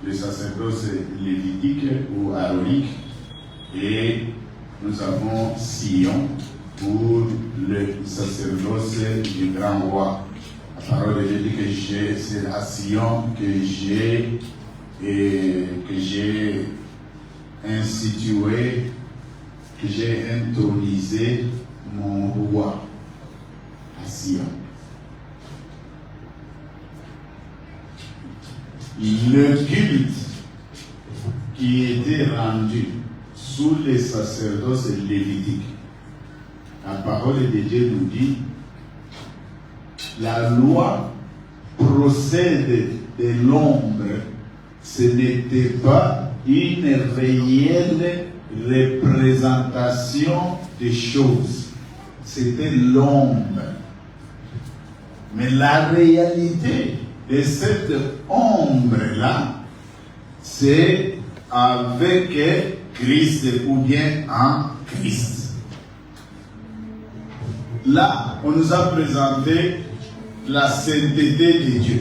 le sacerdoce lévitique ou aronique, et nous avons Sion pour le sacerdoce du grand roi. La parole de Dieu dit que c'est à Sion que j'ai institué, que j'ai intronisé mon roi à Sion. Le culte qui était rendu sous les sacerdoces lévitiques, la parole de Dieu nous dit, la loi procède de l'ombre. Ce n'était pas une réelle représentation des choses. C'était l'ombre. Mais la réalité de cette ombre-là, c'est avec Christ ou bien en Christ. Là, on nous a présenté la sainteté de Dieu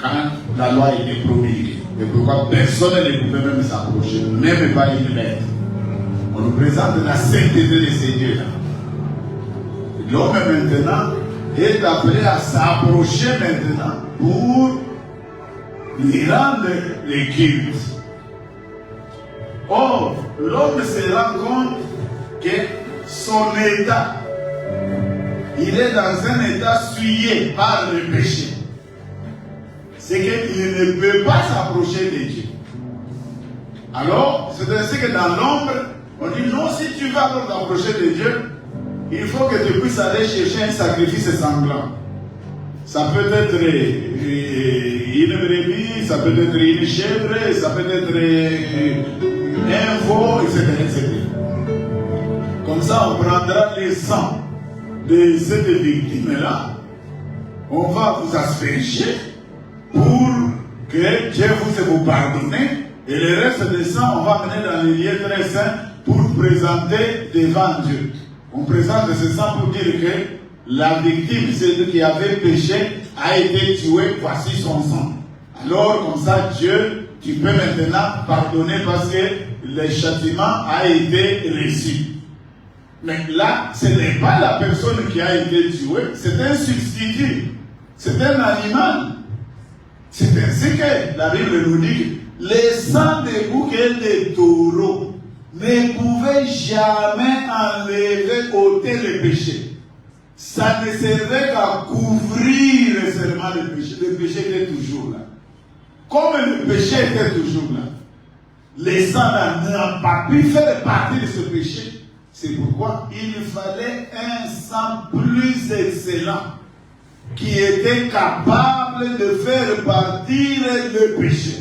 quand la loi était promulguée. Et pourquoi personne ne pouvait même s'approcher, même pas une lettre. On nous présente la sainteté de ces dieux-là. L'homme maintenant est appelé à s'approcher maintenant pour lui rendre les cultes. Or, l'homme se rend compte que son état, il est dans un état souillé par le péché. C'est qu'il ne peut pas s'approcher de Dieu. Alors, c'est ainsi que dans l'ombre, on dit non, si tu vas t'approcher de Dieu, il faut que tu puisses aller chercher un sacrifice sanglant. Ça peut être une brebis, ça peut être une chèvre, ça peut être un veau, etc. Comme ça, on prendra le sang de cette victime-là, on va vous asperger pour que Dieu vous pardonne, et le reste de sang, on va mener dans les lieux très saints pour présenter devant Dieu. On présente ce sang pour dire que la victime, celle qui avait péché, a été tuée, voici son sang. Alors, comme ça, Dieu, tu peux maintenant pardonner parce que le châtiment a été reçu. Mais là, ce n'est pas la personne qui a été tuée, c'est un substitut, c'est un animal. C'est ainsi que la Bible nous dit que les sangs des boucs et des taureaux ne pouvaient jamais enlever, ôter le péché. Ça ne servait qu'à couvrir seulement le péché. Le péché était toujours là. Comme le péché était toujours là, les sangs n'ont pas pu faire partie de ce péché. C'est pourquoi il fallait un sang plus excellent qui était capable de faire partir le péché.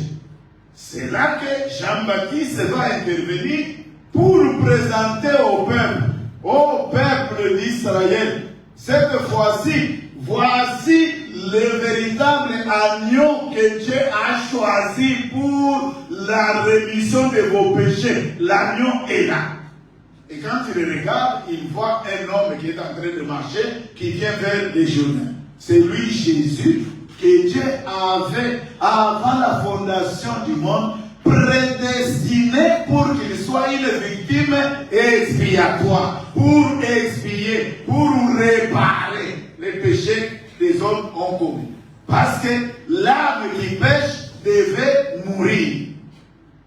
C'est là que Jean-Baptiste va intervenir pour présenter au peuple d'Israël, cette fois-ci, voici le véritable agneau que Dieu a choisi pour la rémission de vos péchés. L'agneau est là. Et quand il le regarde, il voit un homme qui est en train de marcher, qui vient vers les jeunes. C'est lui Jésus que Dieu avait, avant la fondation du monde, prédestiné pour qu'il soit une victime expiatoire, pour expier, pour réparer les péchés des hommes ont commis. Parce que l'âme qui pêche devait mourir.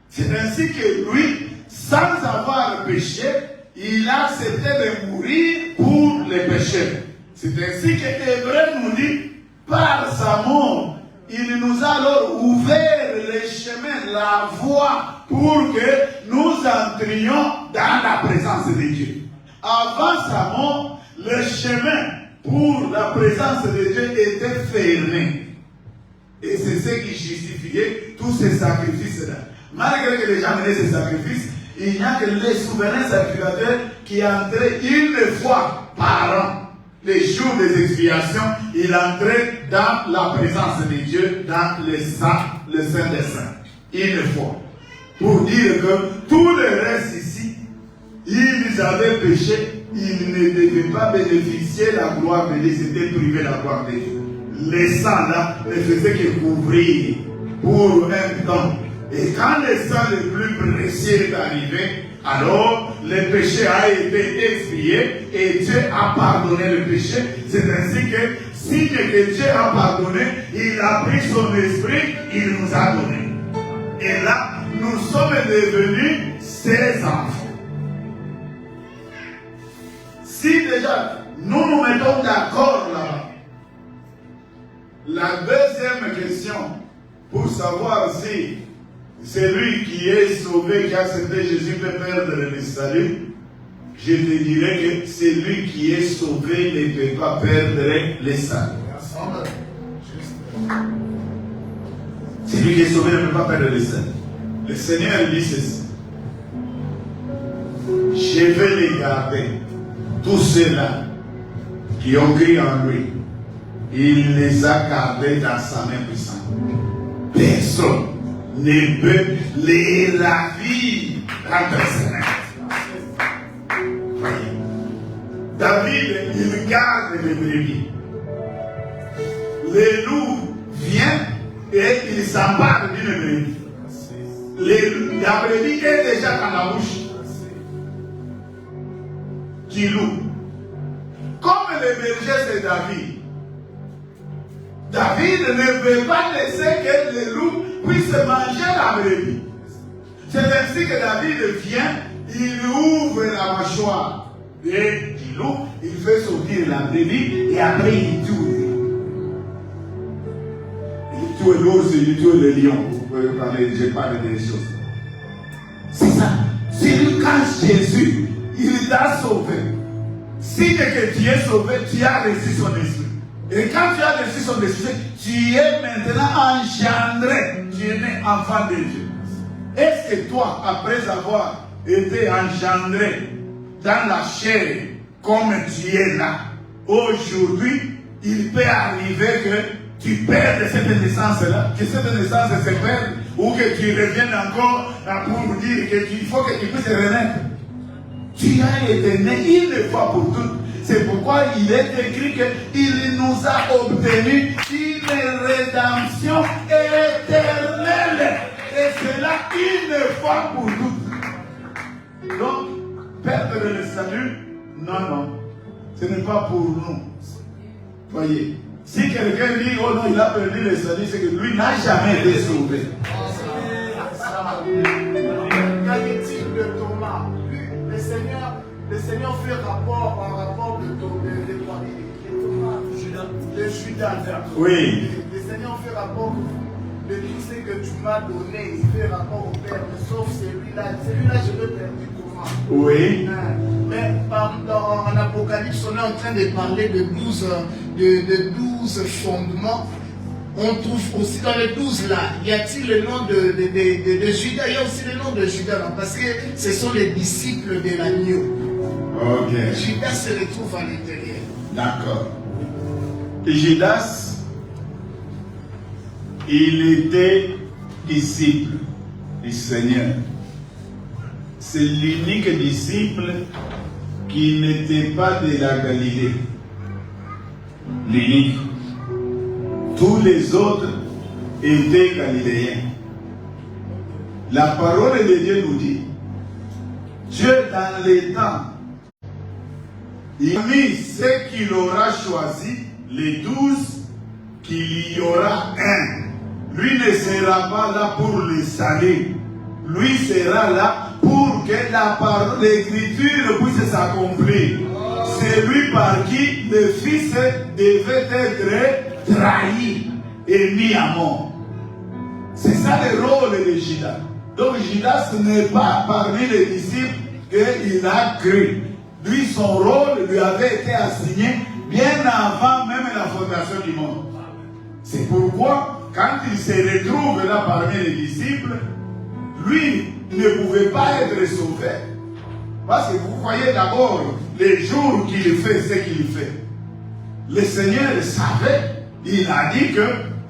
C'est ainsi que lui, sans avoir péché, il a accepté de mourir pour les péchés. C'est ainsi que Hébreu nous dit, par sa mort, il nous a alors ouvert le chemin, la voie, pour que nous entrions dans la présence de Dieu. Avant sa mort, le chemin pour la présence de Dieu était fermé. Et c'est ce qui justifiait tous ces sacrifices-là. Malgré que les gens menaient ces sacrifices, il n'y a que les souverains sacrificateurs qui entraient une fois par an. Les jours des expiations, il entrait dans la présence de Dieu, dans le Saint des Saints. Une fois. Pour dire que tout le reste ici, ils avaient péché, ils ne devaient pas bénéficier la gloire de Dieu, c'était privé la gloire de Dieu. Les sangs là ne faisaient que couvrir pour un temps. Et quand le sang le plus précieux est arrivé, alors le péché a été expié et Dieu a pardonné le péché. C'est ainsi que, signe que Dieu a pardonné, il a pris son esprit, il nous a donné. Et là, nous sommes devenus ses enfants. Si déjà nous nous mettons d'accord là, la deuxième question pour savoir si celui qui est sauvé, qui a accepté Jésus peut perdre le salut, je te dirais que celui qui est sauvé ne peut pas perdre le salut. Celui qui est sauvé ne peut pas perdre le salut. Le Seigneur dit ceci. Je vais les garder. Tous ceux-là qui ont cru en lui, il les a gardés dans sa main puissante. Personne ne peut les ravir dans personne. David, il garde les brebis. Le loup vient et il s'empare d'une brebis. La brebis est déjà dans la bouche du loup. Comme le berger c'est David, David ne veut pas laisser que le loup puisse manger la brebis. C'est ainsi que David vient, il ouvre la mâchoire du loup, il fait sortir la brebis et après il tue. Il tue l'ours, il tue le lion. Vous pouvez parler, je parle des choses. C'est ça. C'est lui quand Jésus, il t'a sauvé. Si dès que tu es sauvé, tu as reçu son esprit. Et quand tu as reçu son esprit, tu es maintenant engendré. Tu es né enfant de Dieu. Est-ce que toi, après avoir été engendré dans la chair, comme tu es là, aujourd'hui, il peut arriver que tu perdes cette naissance-là, que cette naissance se perde, ou que tu reviennes encore pour dire qu'il faut que tu puisses renaître. Tu as été né une fois pour toutes. C'est pourquoi il est écrit qu'il nous a obtenu une rédemption éternelle. Et cela une fois pour toutes. Donc, perdre le salut, non. Ce n'est pas pour nous. Voyez. Si quelqu'un dit, oh non, il a perdu le salut, c'est que lui n'a jamais été sauvé. Qu'en de Thomas? Le Seigneur fait rapport par rapport de Judas. Oui. Le Seigneur fait rapport de tout ce que tu m'as donné. Il fait rapport au Père, sauf celui-là. Celui-là, je veux perdu Thomas. Oui. Mais en Apocalypse, on est en train de parler de 12 fondements. On trouve aussi dans les 12 là, y a-t-il le nom de Judas? Il y a aussi le nom de Judas là, parce que ce sont les disciples de l'agneau. Ok. Judas se retrouve à l'intérieur. D'accord. Judas, il était disciple. du Seigneur. C'est l'unique disciple qui n'était pas de la Galilée. L'unique. Tous les autres étaient galiléens. La parole de Dieu nous dit, Dieu dans les temps, il a mis ceux qu'il aura choisi, les 12, qu'il y aura un. Lui ne sera pas là pour les saluer. Lui sera là pour que la parole, l'écriture puisse s'accomplir. C'est lui par qui le Fils devait être trahi et mis à mort. C'est ça le rôle de Judas. Donc Judas n'est pas parmi les disciples qu'il a cru. Lui, son rôle lui avait été assigné bien avant même la fondation du monde. C'est pourquoi, quand il se retrouve là parmi les disciples, lui ne pouvait pas être sauvé. Parce que vous voyez d'abord les jours qu'il fait ce qu'il fait. Le Seigneur savait, il a dit que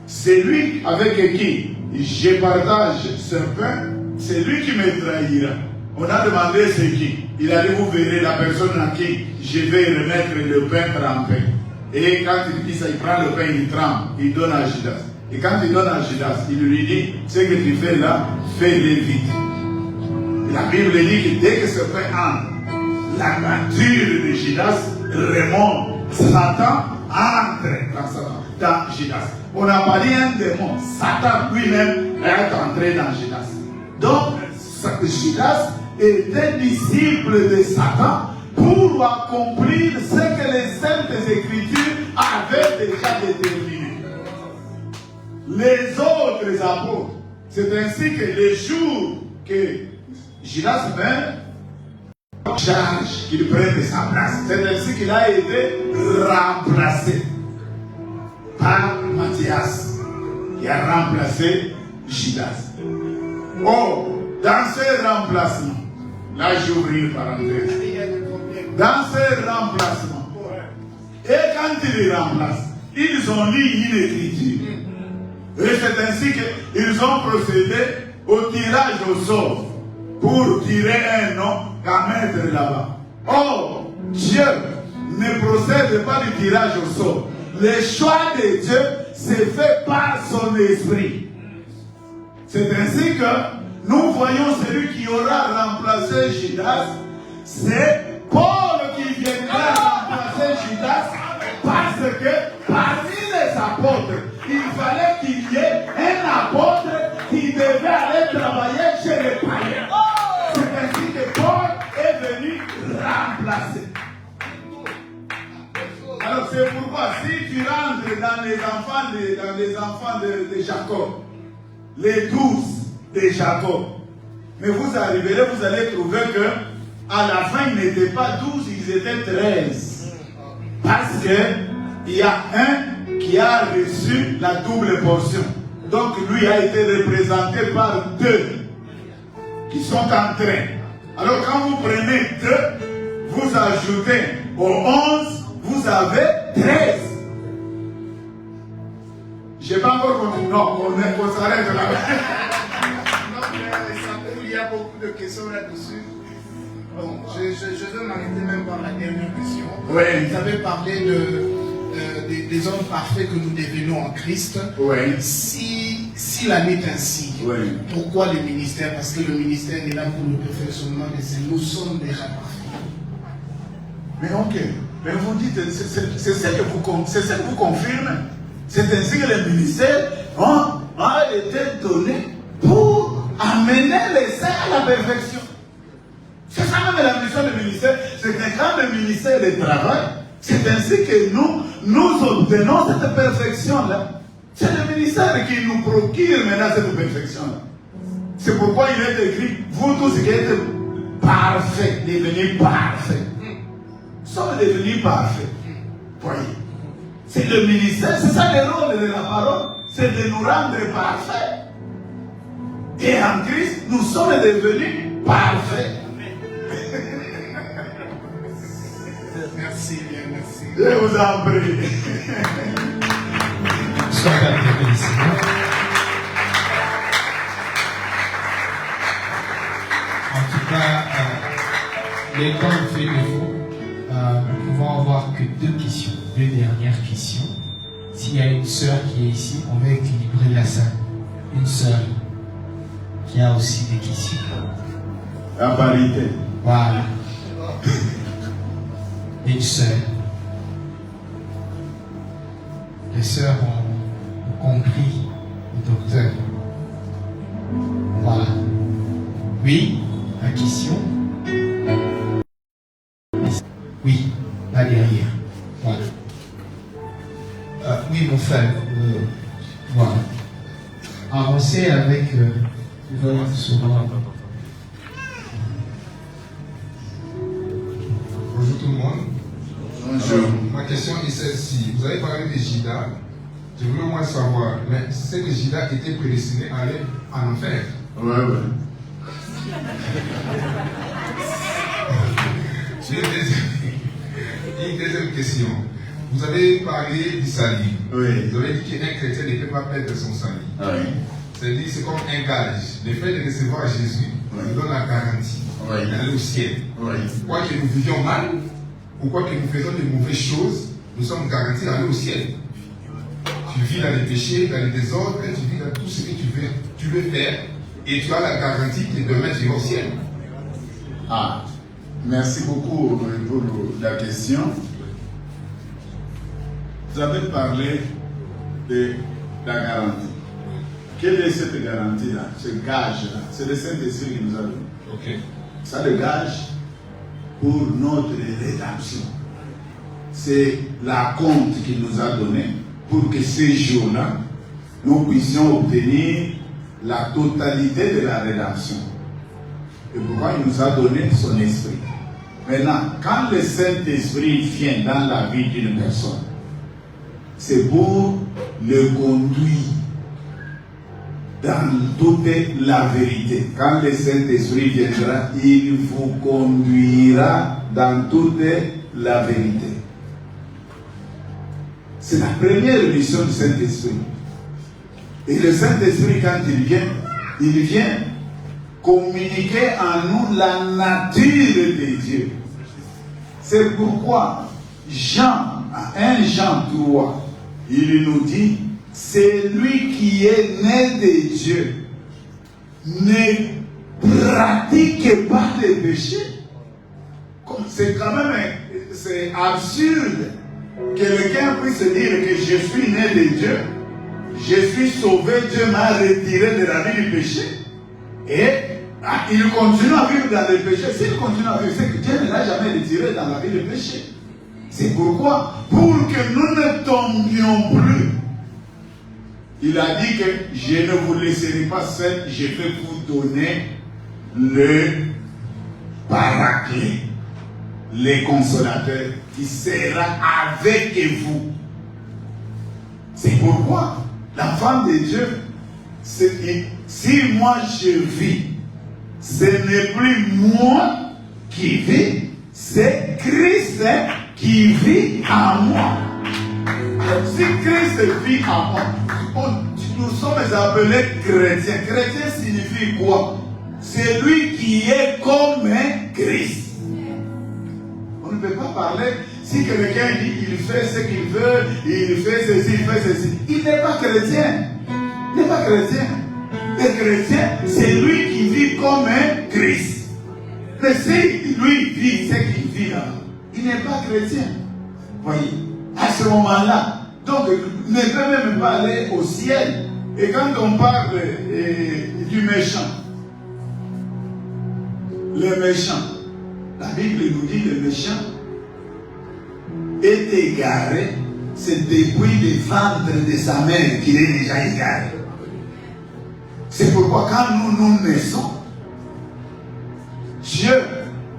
c'est lui avec qui je partage ce pain, c'est lui qui me trahira. On a demandé c'est qui. Il a dit, vous verrez la personne à qui je vais remettre le pain trempé. Et quand il dit ça, il prend le pain, il trempe, il donne à Judas. Et quand il donne à Judas, il lui dit, ce que tu fais là, fais-le vite. Et la Bible dit que dès que ce pain entre, la nature de Judas remonte. Satan entre dans Judas. On n'a pas dit un démon. Satan lui-même est entré dans Judas. Donc, Judas était disciple de Satan pour accomplir ce que les Saintes Écritures avaient déjà déterminé. Les autres apôtres, c'est ainsi que les jours que Judas meurt, charge qu'il prenne sa place. C'est ainsi qu'il a été remplacé par Matthias, qui a remplacé Judas. Oh, dans ce remplacement, là j'ouvre une parenthèse. Dans ce remplacement, et quand ils les remplacent, ils ont lu une écriture. Et c'est ainsi qu'ils ont procédé au tirage au sort pour tirer un nom qu'à mettre là-bas. Or, Dieu ne procède pas du tirage au sort. Le choix de Dieu s'est fait par son esprit. C'est ainsi que nous voyons celui qui aura remplacé Judas, c'est Paul qui viendra remplacer Judas, parce que parmi les apôtres, il fallait qu'il y ait un apôtre qui devait aller travailler chez les païens. C'est ainsi que Paul est venu remplacer. Alors c'est pourquoi si tu rentres dans les enfants de Jacob, les 12 de Jacob, mais vous arriverez, vous allez trouver que à la fin, ils n'étaient pas 12, ils étaient 13. Parce qu'il y a un qui a reçu la double portion. Donc lui a été représenté par 2 qui sont en train. Alors quand vous prenez 2, vous ajoutez aux 11, vous avez 13. Je n'ai pas encore compris. Non, on s'arrête là. Il y a beaucoup de questions là-dessus. Bon, je vais m'arrêter même par la dernière question. Oui. Vous avez parlé des hommes parfaits que nous devenons en Christ. Oui. Si la est ainsi, oui. Pourquoi le ministère? Parce que le ministère est là pour le perfectionnement des saints. Nous sommes déjà parfaits. Mais ok. Mais vous dites, c'est ce que vous confirmez. C'est ainsi que le ministère a été donné pour amener les saints à la perfection. C'est ça même la mission du ministère. C'est que quand le ministère travaille, c'est ainsi que nous obtenons cette perfection-là. C'est le ministère qui nous procure maintenant cette perfection-là. C'est pourquoi il est écrit, vous tous qui êtes parfaits, devenez parfaits. Nous sommes devenus parfaits. Voyez. C'est le ministère, c'est ça le rôle de la parole, c'est de nous rendre parfaits. Et en Christ, nous sommes devenus parfaits. Merci, bien, merci. Je vous en prie. Sois Le temps nous fait défaut. Nous pouvons avoir que deux questions, deux dernières questions. S'il y a une sœur qui est ici, on va équilibrer la salle. Une sœur qui a aussi des questions. La parité. Voilà. Une sœur. Les sœurs ont compris le docteur. Voilà. Oui, la question. Oui, là derrière. Voilà. Oui, mon frère. Voilà. Avancez avec votre sourire. Bonjour tout le monde. Bonjour. Ma question est celle-ci. Vous avez parlé de Judas. Je voulais au moins savoir, mais c'est que Judas était prédestiné à aller en enfer. Ouais, ouais. J'ai une deuxième question. Vous avez parlé du salut. Oui. Vous avez dit qu'un chrétien ne peut pas perdre son salut. Oui. C'est-à-dire c'est comme un gage. Le fait de recevoir Jésus nous donne la garantie d'aller au ciel. Oui. Quoi que nous vivions mal, ou quoi que nous faisons de mauvaises choses, nous sommes garantis d'aller au ciel. Tu vis dans les péchés, dans les désordres, tu vis dans tout ce que tu veux faire, et tu as la garantie que demain tu vas au ciel. Ah, merci beaucoup pour la question. Vous avez parlé de la garantie. Quelle est cette garantie-là, ce gage-là? C'est le Saint-Esprit qui nous a donné. Ok. Ça, le gage pour notre rédemption. C'est la compte qu'il nous a donnée pour que ces jours-là, nous puissions obtenir la totalité de la rédemption. Et pourquoi il nous a donné son esprit. Maintenant, quand le Saint-Esprit vient dans la vie d'une personne, c'est pour le conduire dans toute la vérité. Quand le Saint-Esprit viendra, il vous conduira dans toute la vérité. C'est la première mission du Saint-Esprit. Et le Saint-Esprit, quand il vient communiquer en nous la nature de Dieu. C'est pourquoi Jean, 1 Jean 3, il nous dit, c'est lui qui est né de Dieu. Ne pratique pas les péchés. C'est quand même c'est absurde que quelqu'un puisse dire que je suis né de Dieu, je suis sauvé, Dieu m'a retiré de la vie du péché, et il continue à vivre dans le péché. S'il continue à vivre, c'est que Dieu ne l'a jamais retiré dans la vie du péché. C'est pourquoi, pour que nous ne tombions plus, il a dit que je ne vous laisserai pas seul, je vais vous donner le paraclet, le consolateur qui sera avec vous. C'est pourquoi l'enfant de Dieu, si moi je vis, ce n'est plus moi qui vis, c'est Christ qui vit en moi. Si Christ vit en moi, nous sommes appelés chrétiens. Chrétien signifie quoi? C'est lui qui est comme un Christ. On ne peut pas parler, si quelqu'un dit il fait ce qu'il veut, il fait ceci, il fait ceci. Il n'est pas chrétien. Il n'est pas chrétien. Le chrétien, c'est lui qui vit comme un Christ. Mais si lui vit ce qu'il vit là, il n'est pas chrétien. Voyez, à ce moment-là, donc il ne peut même pas aller au ciel. Et quand on parle du méchant, le méchant, la Bible nous dit le méchant est égaré, c'est depuis le ventre de sa mère qu'il est déjà égaré. C'est pourquoi quand nous naissons, Dieu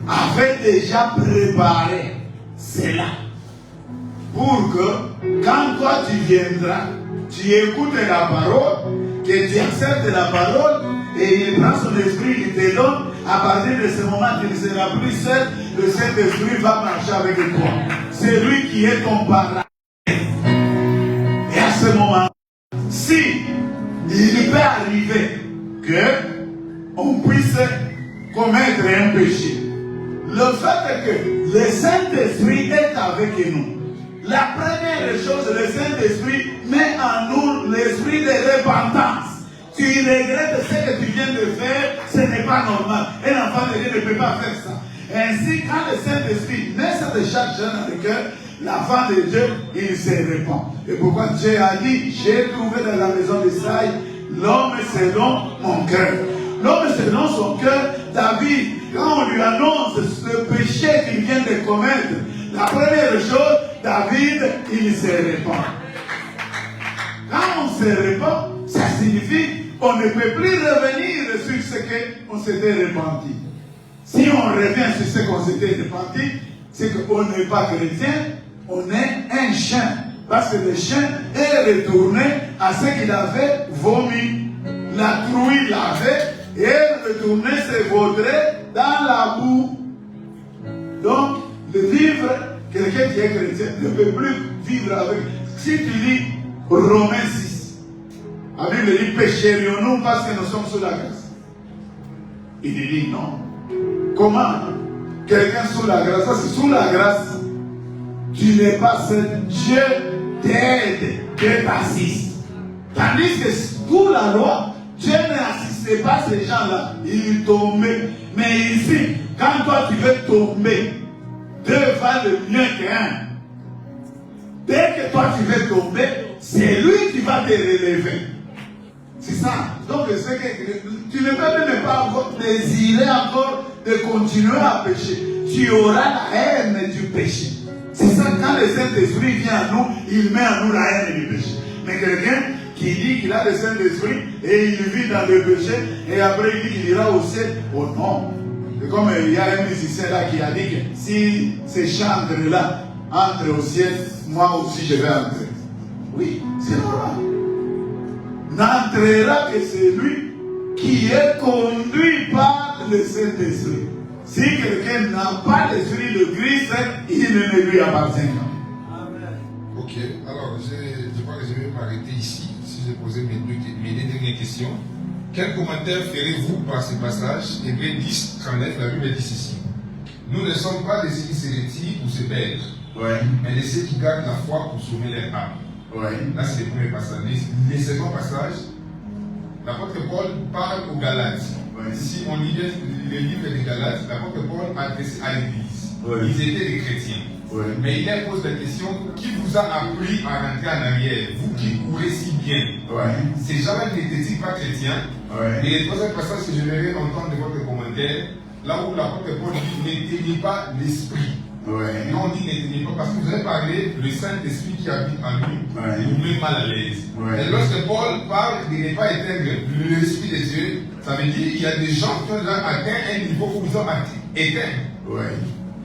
avait déjà préparé cela pour que quand toi tu viendras, tu écoutes la parole, que tu acceptes la parole et il prend son esprit, il te donne. À partir de ce moment, tu ne seras plus seul, le Saint-Esprit va marcher avec toi. C'est lui qui est ton parrain. Et à ce moment, si il peut arriver que on puisse commettre un péché, le fait que le Saint-Esprit est avec nous, la première chose, le Saint-Esprit met en nous l'esprit de repentance. Tu regrettes ce que tu viens de faire, ce n'est pas normal. Un enfant de Dieu ne peut pas faire ça. Ainsi, quand le Saint-Esprit met cette charge dans le cœur, l'enfant de Dieu, il se répand. Et pourquoi Dieu a dit, j'ai trouvé dans la maison d'Israël l'homme selon mon cœur. L'homme selon son cœur, David, quand on lui annonce le péché qu'il vient de commettre, la première chose, David, il se répand. Quand on se répand, ça signifie qu'on ne peut plus revenir sur ce qu'on s'était repenti. Si on revient sur ce qu'on s'était repenti, c'est qu'on n'est pas chrétien, on est un chien. Parce que le chien est retourné à ce qu'il avait vomi. La trouille l'avait et retourné se vaudrait dans la boue. Donc, le vivre, quelqu'un qui est chrétien ne peut plus vivre avec. Si tu lis Romains 6, la Bible dit pécherions-nous parce que nous sommes sous la grâce. Il dit non. Comment quelqu'un sous la grâce? Parce que sous la grâce, tu n'es pas seul. Dieu t'aide, Dieu t'assiste. Tandis que sous la loi, Dieu n'assistait pas ces gens-là. Ils tombaient. Mais ici, quand toi tu veux tomber, deux valent mieux qu'un. Dès que toi tu veux tomber, c'est lui qui va te relever. C'est ça. Donc, c'est que tu ne peux même pas encore désirer encore de continuer à pécher. Tu auras la haine du péché. C'est ça, quand le Saint-Esprit vient à nous, il met en nous la haine du péché. Mais quelqu'un qui dit qu'il a le Saint-Esprit et il vit dans le péché et après il dit qu'il ira au ciel, oh non. C'est comme il y a un musicien là qui a dit que si ces chantres-là entrent au ciel, moi aussi je vais entrer. Oui, c'est normal. N'entrera que celui qui est conduit par le Saint-Esprit. Si quelqu'un n'a pas l'esprit de Christ, il ne lui appartient pas. Amen. Ok, alors je crois que je vais m'arrêter ici, si j'ai posé mes deux dernières questions. Quel commentaire ferez-vous par ce passage? Hébreux 10, 39, la Bible dit ceci. Nous ne sommes pas des hérétiques ou se perdre, mais de ceux qui gardent la foi pour sauver leur âme. Là, c'est le premier passage. Le second passage, l'apôtre Paul parle aux Galates. Si on lit le livre des Galates, l'apôtre Paul adresse à l'Église. Ils étaient des chrétiens. Mais il leur pose la question, qui vous a appris à rentrer en arrière, vous qui courez si bien? Ces gens-là n'étaient pas chrétiens. Et le troisième passage que je vais entendre de votre commentaire, là où l'apôtre Paul dit, n'éteignez pas l'esprit. Non, on dit n'éteignez pas parce que vous avez parlé, le Saint-Esprit qui habite en nous, il nous met mal à l'aise. Et lorsque Paul parle de ne pas éteindre l'Esprit de Dieu, ça veut dire qu'il y a des gens qui ont atteint un niveau où ils ont éteint.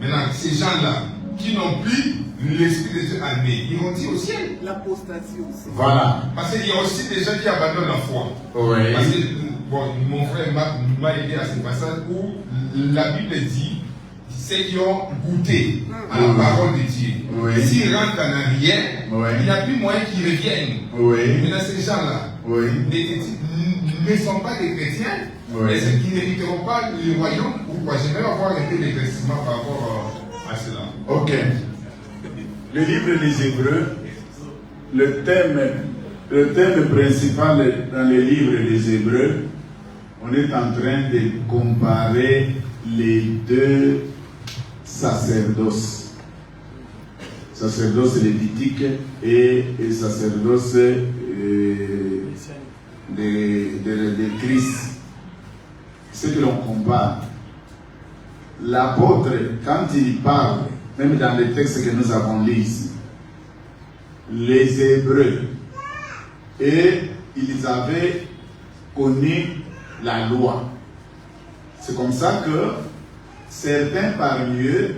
Maintenant, ces gens-là, qui n'ont plus l'Esprit de Dieu en eux, ils vont dire au ciel. L'apostasie aussi. Voilà. Parce qu'il y a aussi des gens qui abandonnent la foi. Parce que mon frère m'a aidé à ce passage où la Bible dit ceux qui ont goûté à la parole de Dieu. S'ils rentrent en arrière, il n'y a plus moyen qu'ils reviennent. Maintenant, ces gens-là ne sont pas des chrétiens, mais ceux qui n'hériteront pas le royaume. Pourquoi? J'aimerais avoir un peu d'éclaircissement par rapport à cela. Ok. Le livre des Hébreux, le thème principal dans le livre des Hébreux, on est en train de comparer les deux sacerdoces. Sacerdoce lévitique et sacerdoce de Christ. Ce que l'on compare. L'apôtre, quand il parle, même dans les textes que nous avons lus ici, les Hébreux, et ils avaient connu la loi. C'est comme ça que certains parmi eux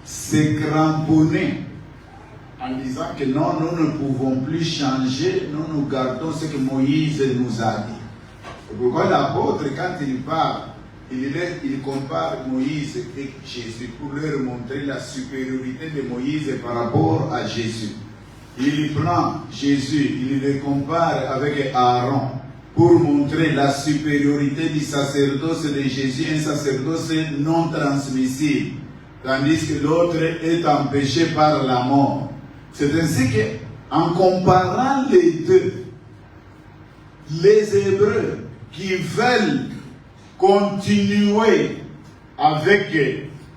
se cramponnaient en disant que non, nous ne pouvons plus changer, nous gardons ce que Moïse nous a dit. Et pourquoi l'apôtre, quand il parle, il compare Moïse et Jésus pour leur montrer la supériorité de Moïse par rapport à Jésus. Il prend Jésus, il le compare avec Aaron pour montrer la supériorité du sacerdoce de Jésus, un sacerdoce non transmissible, tandis que l'autre est empêché par la mort. C'est ainsi que, en comparant les deux, les Hébreux qui veulent continuer avec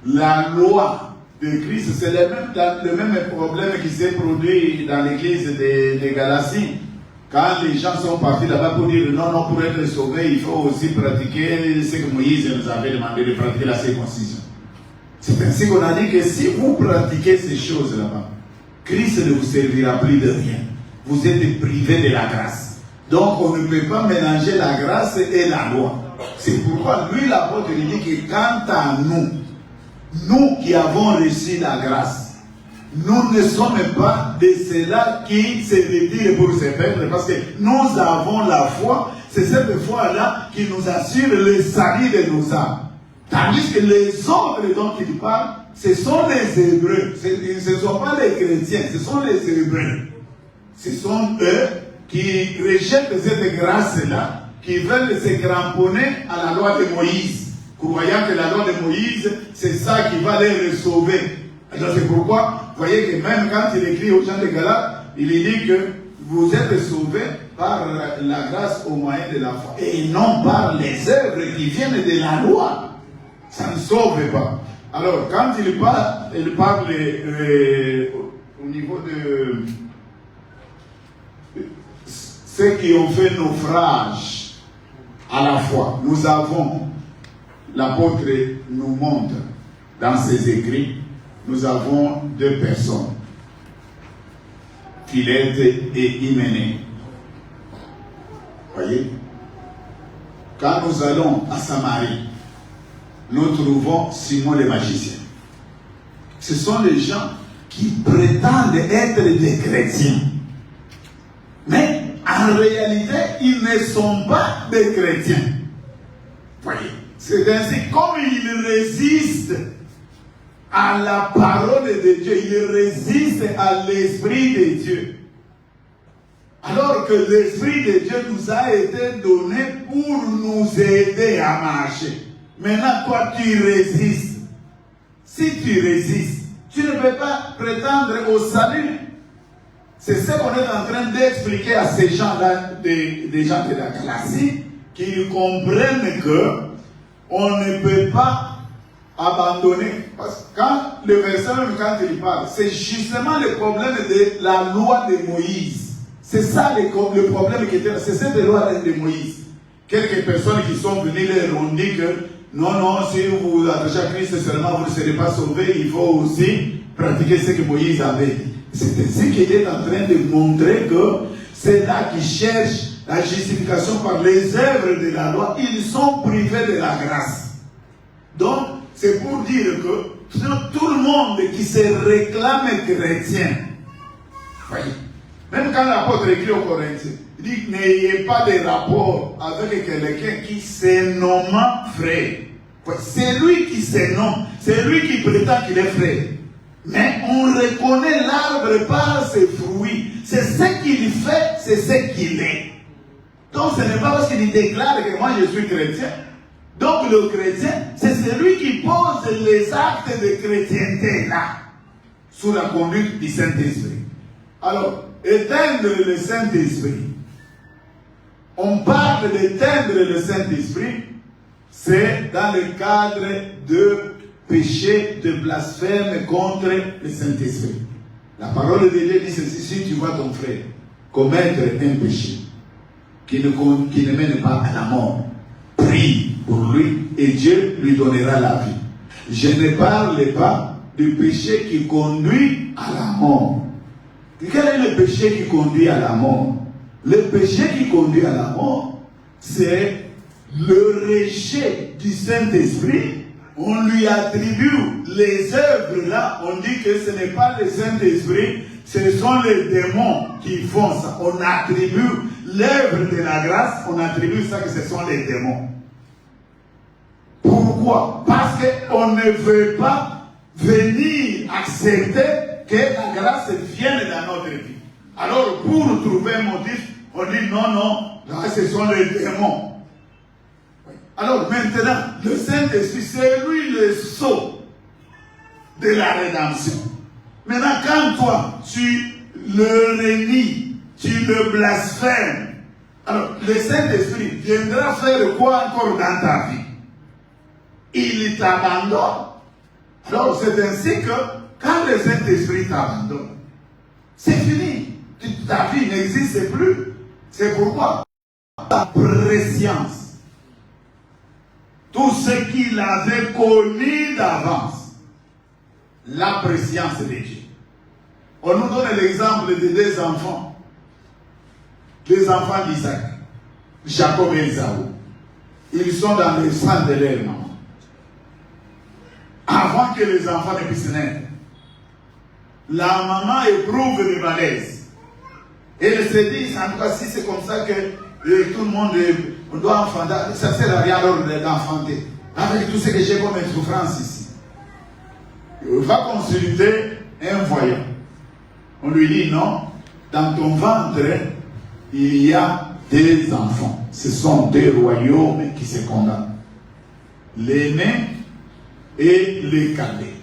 la loi de Christ, c'est le même problème qui s'est produit dans l'église de Galatie. Quand les gens sont partis là-bas pour dire non, pour être sauvés, il faut aussi pratiquer ce que Moïse nous avait demandé de pratiquer, la circoncision. C'est ainsi qu'on a dit que si vous pratiquez ces choses là-bas, Christ ne vous servira plus de rien. Vous êtes privé de la grâce. Donc on ne peut pas mélanger la grâce et la loi. C'est pourquoi lui, l'apôtre, il dit que quant à nous qui avons reçu la grâce, nous ne sommes pas de ceux-là qui se retirent pour se perdre, parce que nous avons la foi. C'est cette foi-là qui nous assure le salut de nos âmes. Tandis que les autres dont il parle, ce sont les Hébreux. Ce ne sont pas les chrétiens, ce sont les Hébreux. Ce sont eux qui rejettent cette grâce-là, qui veulent se cramponner à la loi de Moïse, croyant que la loi de Moïse, c'est ça qui va les sauver. Alors c'est pourquoi, vous voyez que même quand il écrit aux gens de Galates, il dit que vous êtes sauvés par la grâce au moyen de la foi, et non par les œuvres qui viennent de la loi. Ça ne sauve pas. Alors, quand il parle au niveau de ceux qui ont fait naufrage à la foi. Nous avons, l'apôtre nous montre dans ses écrits, nous avons deux personnes, Philette et Hyménée. Voyez, quand nous allons à Samarie, nous trouvons Simon le magicien. Ce sont les gens qui prétendent être des chrétiens. Mais en réalité, ils ne sont pas des chrétiens. Voyez, c'est ainsi, comme ils résistent à la parole de Dieu, ils résistent à l'Esprit de Dieu. Alors que l'Esprit de Dieu nous a été donné pour nous aider à marcher. Maintenant, toi, tu résistes. Si tu résistes, tu ne peux pas prétendre au salut. C'est ce qu'on est en train d'expliquer à ces gens-là, des gens de la Galatie, qui comprennent que on ne peut pas abandonner. Parce que quand le verset même, quand il parle, c'est justement le problème de la loi de Moïse. C'est ça le problème qui était, c'est cette loi de Moïse. Quelques personnes qui sont venues leur ont dit que non, si vous vous attachez à Christ seulement, vous ne serez pas sauvés, il faut aussi pratiquer ce que Moïse avait dit. C'est ainsi qu'il est en train de montrer que c'est là qui cherchent la justification par les œuvres de la loi, ils sont privés de la grâce. Donc, c'est pour dire que tout le monde qui se réclame chrétien, voyez, même quand l'apôtre écrit aux Corinthiens, il dit n'ayez pas de rapport avec quelqu'un qui se nomme frère. C'est lui qui se nomme, c'est lui qui prétend qu'il est frère. Mais on reconnaît l'arbre par ses fruits. C'est ce qu'il fait, c'est ce qu'il est. Donc ce n'est pas parce qu'il déclare que moi je suis chrétien. Donc le chrétien, c'est celui qui pose les actes de chrétienté là, sous la conduite du Saint-Esprit. Alors, éteindre le Saint-Esprit. On parle d'éteindre le Saint-Esprit, c'est dans le cadre de péché, de blasphème contre le Saint-Esprit. La parole de Dieu dit ceci: si tu vois ton frère commettre un péché qui ne mène pas à la mort, prie pour lui et Dieu lui donnera la vie. Je ne parle pas du péché qui conduit à la mort. Quel est le péché qui conduit à la mort? Le péché qui conduit à la mort, c'est le rejet du Saint-Esprit. On lui attribue les œuvres là, on dit que ce n'est pas le Saint-Esprit, ce sont les démons qui font ça. On attribue l'œuvre de la grâce, on attribue ça que ce sont les démons. Pourquoi? Parce qu'on ne veut pas venir accepter que la grâce vienne dans notre vie. Alors, pour trouver un motif, On dit non, non, là ce sont les démons. Alors maintenant, le Saint-Esprit, c'est lui le sceau de la rédemption. Maintenant, quand toi, tu le renies, tu le blasphèmes, alors le Saint-Esprit viendra faire quoi encore dans ta vie? Il t'abandonne. Alors c'est ainsi que quand le Saint-Esprit t'abandonne, c'est fini. Ta vie n'existe plus. C'est pourquoi la préscience, tout ce qu'il avait connu d'avance, la préscience de Dieu. On nous donne l'exemple de deux enfants. Les enfants d'Isaac, Jacob et Esaü. Ils sont dans le sang de leur maman. Avant que les enfants ne puissent naître, la maman éprouve des malaises. Elle se dit, en tout cas, si c'est comme ça que tout le monde doit enfanter, ça ne sert à rien alors d'enfanter. Avec tout ce que j'ai comme souffrance ici. Il va consulter un voyant. On lui dit, non, dans ton ventre, il y a deux enfants. Ce sont deux royaumes qui se condamnent. L'aîné et le cadet.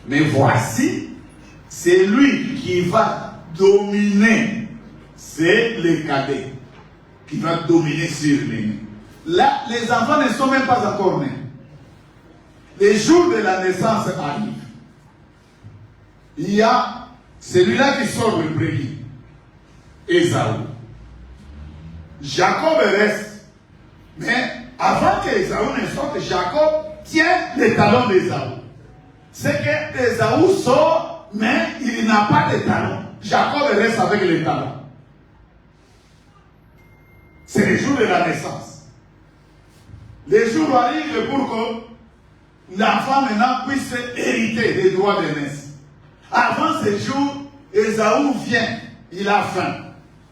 Mais voici, c'est lui qui va dominer. C'est le cadet qui va dominer sur l'aîné. Là, les enfants ne sont même pas encore nés. Les jours de la naissance arrivent. Il y a celui-là qui sort le premier, Esaü. Jacob reste. Mais avant que Esaü ne sorte, Jacob tient les talons d'Esaü. C'est que Esaü sort, mais il n'a pas de talons. Jacob reste avec les talons. C'est le jour de la naissance. Les jours arrivent pour que l'enfant maintenant puisse hériter des droits de naissance. Avant ce jour, Esaü vient, il a faim.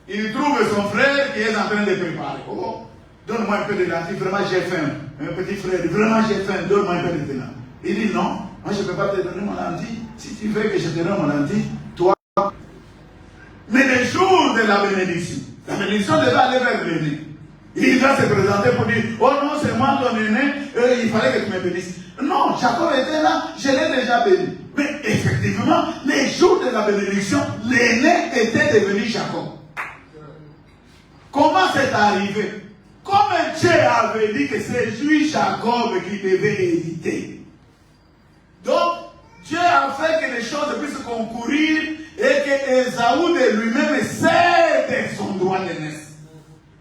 Il trouve son frère qui est en train de préparer. Oh, donne-moi un peu de lentilles, vraiment j'ai faim. Un petit frère, vraiment j'ai faim, donne-moi un peu de lentilles. Il dit non, moi je ne peux pas te donner mon lentille. Si tu veux que je te donne mon lentille, toi. Mais le jour de la bénédiction devait aller vers l'aîné. Il va se présenter pour dire, oh non, c'est moi ton aîné, il fallait que tu me bénisses. Non, Jacob était là, je l'ai déjà béni. Mais effectivement, les jours de la bénédiction, l'aîné était devenu Jacob. Comment c'est arrivé? Comme Dieu avait dit que c'est lui, Jacob, qui devait hériter. Donc, Dieu a fait que les choses puissent concourir et que Esaü de lui-même cède son droit de naissance.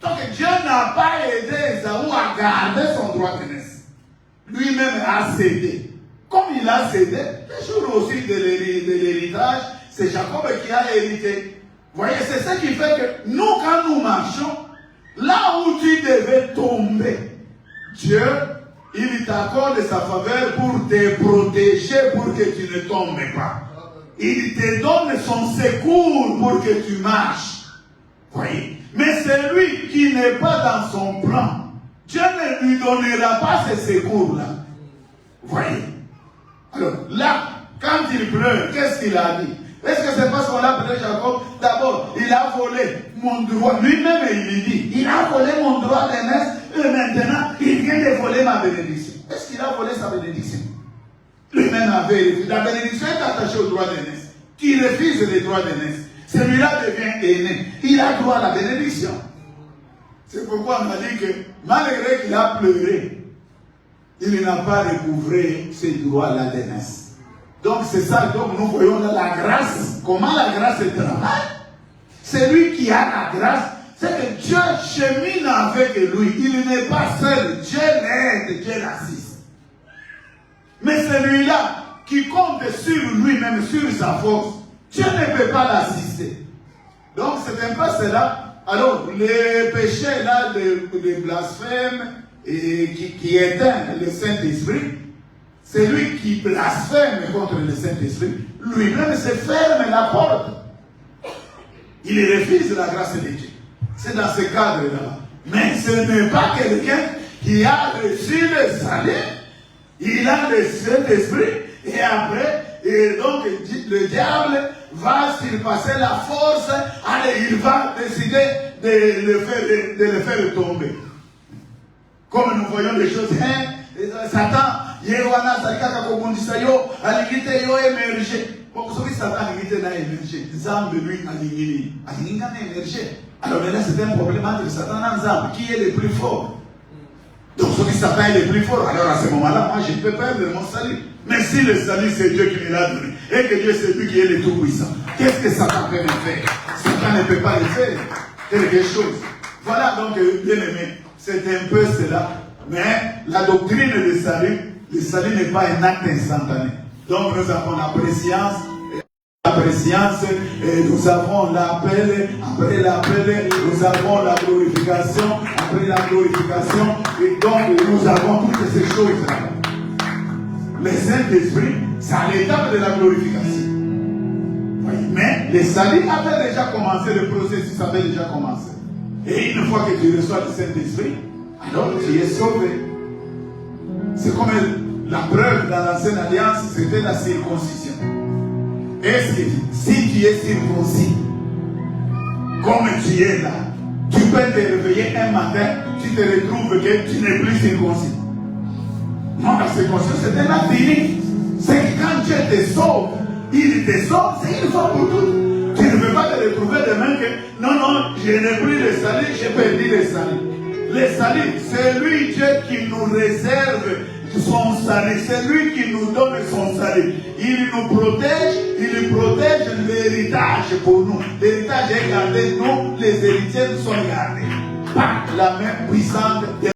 Donc Dieu n'a pas aidé Esaü à garder son droit de naissance. Lui-même a cédé. Comme il a cédé, le jour aussi de l'héritage, c'est Jacob qui a hérité. Vous voyez, c'est ce qui fait que nous, quand nous marchons, là où tu devais tomber, Dieu, il t'accorde sa faveur pour te protéger, pour que tu ne tombes pas. Il te donne son secours pour que tu marches. Voyez. Mais c'est lui qui n'est pas dans son plan. Dieu ne lui donnera pas ce secours-là. Voyez. Alors là, quand il pleure, qu'est-ce qu'il a dit? Est-ce que c'est parce qu'on a appelé Jacob? D'abord, il a volé mon droit. Lui-même, il dit, il a volé mon droit d'aînesse et maintenant, il vient de voler ma bénédiction. Est-ce qu'il a volé sa bénédiction? Lui-même avait refusé. La bénédiction est attachée au droit d'aînesse. Qui refuse les droits d'aînesse, celui-là devient aîné. Il a droit à la bénédiction. C'est pourquoi on a dit que malgré qu'il a pleuré, il n'a pas recouvré ses droits-là d'aînesse. Donc c'est ça, donc nous voyons là la grâce. Comment la grâce travaille? C'est lui qui a la grâce. C'est que Dieu chemine avec lui. Il n'est pas seul. Dieu l'aide, Dieu l'assiste. Mais celui-là qui compte sur lui-même, sur sa force, Dieu ne peut pas l'assister. Donc c'est un peu cela. Alors, les péchés là de blasphème et qui éteint le Saint-Esprit, c'est lui qui blasphème contre le Saint-Esprit. Lui-même se ferme la porte. Il refuse la grâce de Dieu. C'est dans ce cadre-là. Mais ce n'est pas quelqu'un qui a reçu le salut. Il a le Saint-Esprit et après, et donc le diable va surpasser la force, allez, il va décider de le faire tomber. Comme nous voyons les choses, Satan, Yewana, Salika, Kobondisa, yo, Aligite, yo, émerger. Bon, vous savez, Satan, Aligite, n'a émergé. Zambe, lui, Aligini, Aligini, n'a émergé. Alors maintenant, c'est un problème entre Satan et Zambe. Qui est le plus fort? Donc, celui Satan est le plus fort. Alors, à ce moment-là, moi, je peux perdre mon salut. Mais si le salut, c'est Dieu qui me l'a donné, et que Dieu, c'est lui qui est le tout-puissant, qu'est-ce que Satan peut me faire? Satan ne peut pas le faire. Quelque chose. Voilà, donc, bien aimé, c'est un peu cela. Mais la doctrine du salut, le salut n'est pas un acte instantané. Donc, nous avons la préscience. Et nous avons l'appel, après l'appel, nous avons la glorification, après la glorification, et donc nous avons toutes ces choses-là. Le Saint-Esprit, c'est à l'étape de la glorification. Oui, mais le salut avait déjà commencé, le processus avait déjà commencé. Et une fois que tu reçois le Saint-Esprit, alors tu es sauvé. C'est comme la preuve dans l'ancienne alliance, c'était la circoncision. Est-ce que si tu es circoncis, comme tu es là, tu peux te réveiller un matin, tu te retrouves que tu n'es plus circoncis? Non, la circoncision, c'est un acte unique. C'est que quand Dieu te sauve, il te sauve, c'est une fois pour toutes. Tu ne peux pas te retrouver demain que non, je n'ai plus le salut, j'ai perdu le salut. Le salut, c'est lui, Dieu, qui nous réserve son salut, c'est lui qui nous donne son salut. Il nous protège, il protège l'héritage pour nous. L'héritage est gardé, nous, les héritiers sont gardés par la main puissante de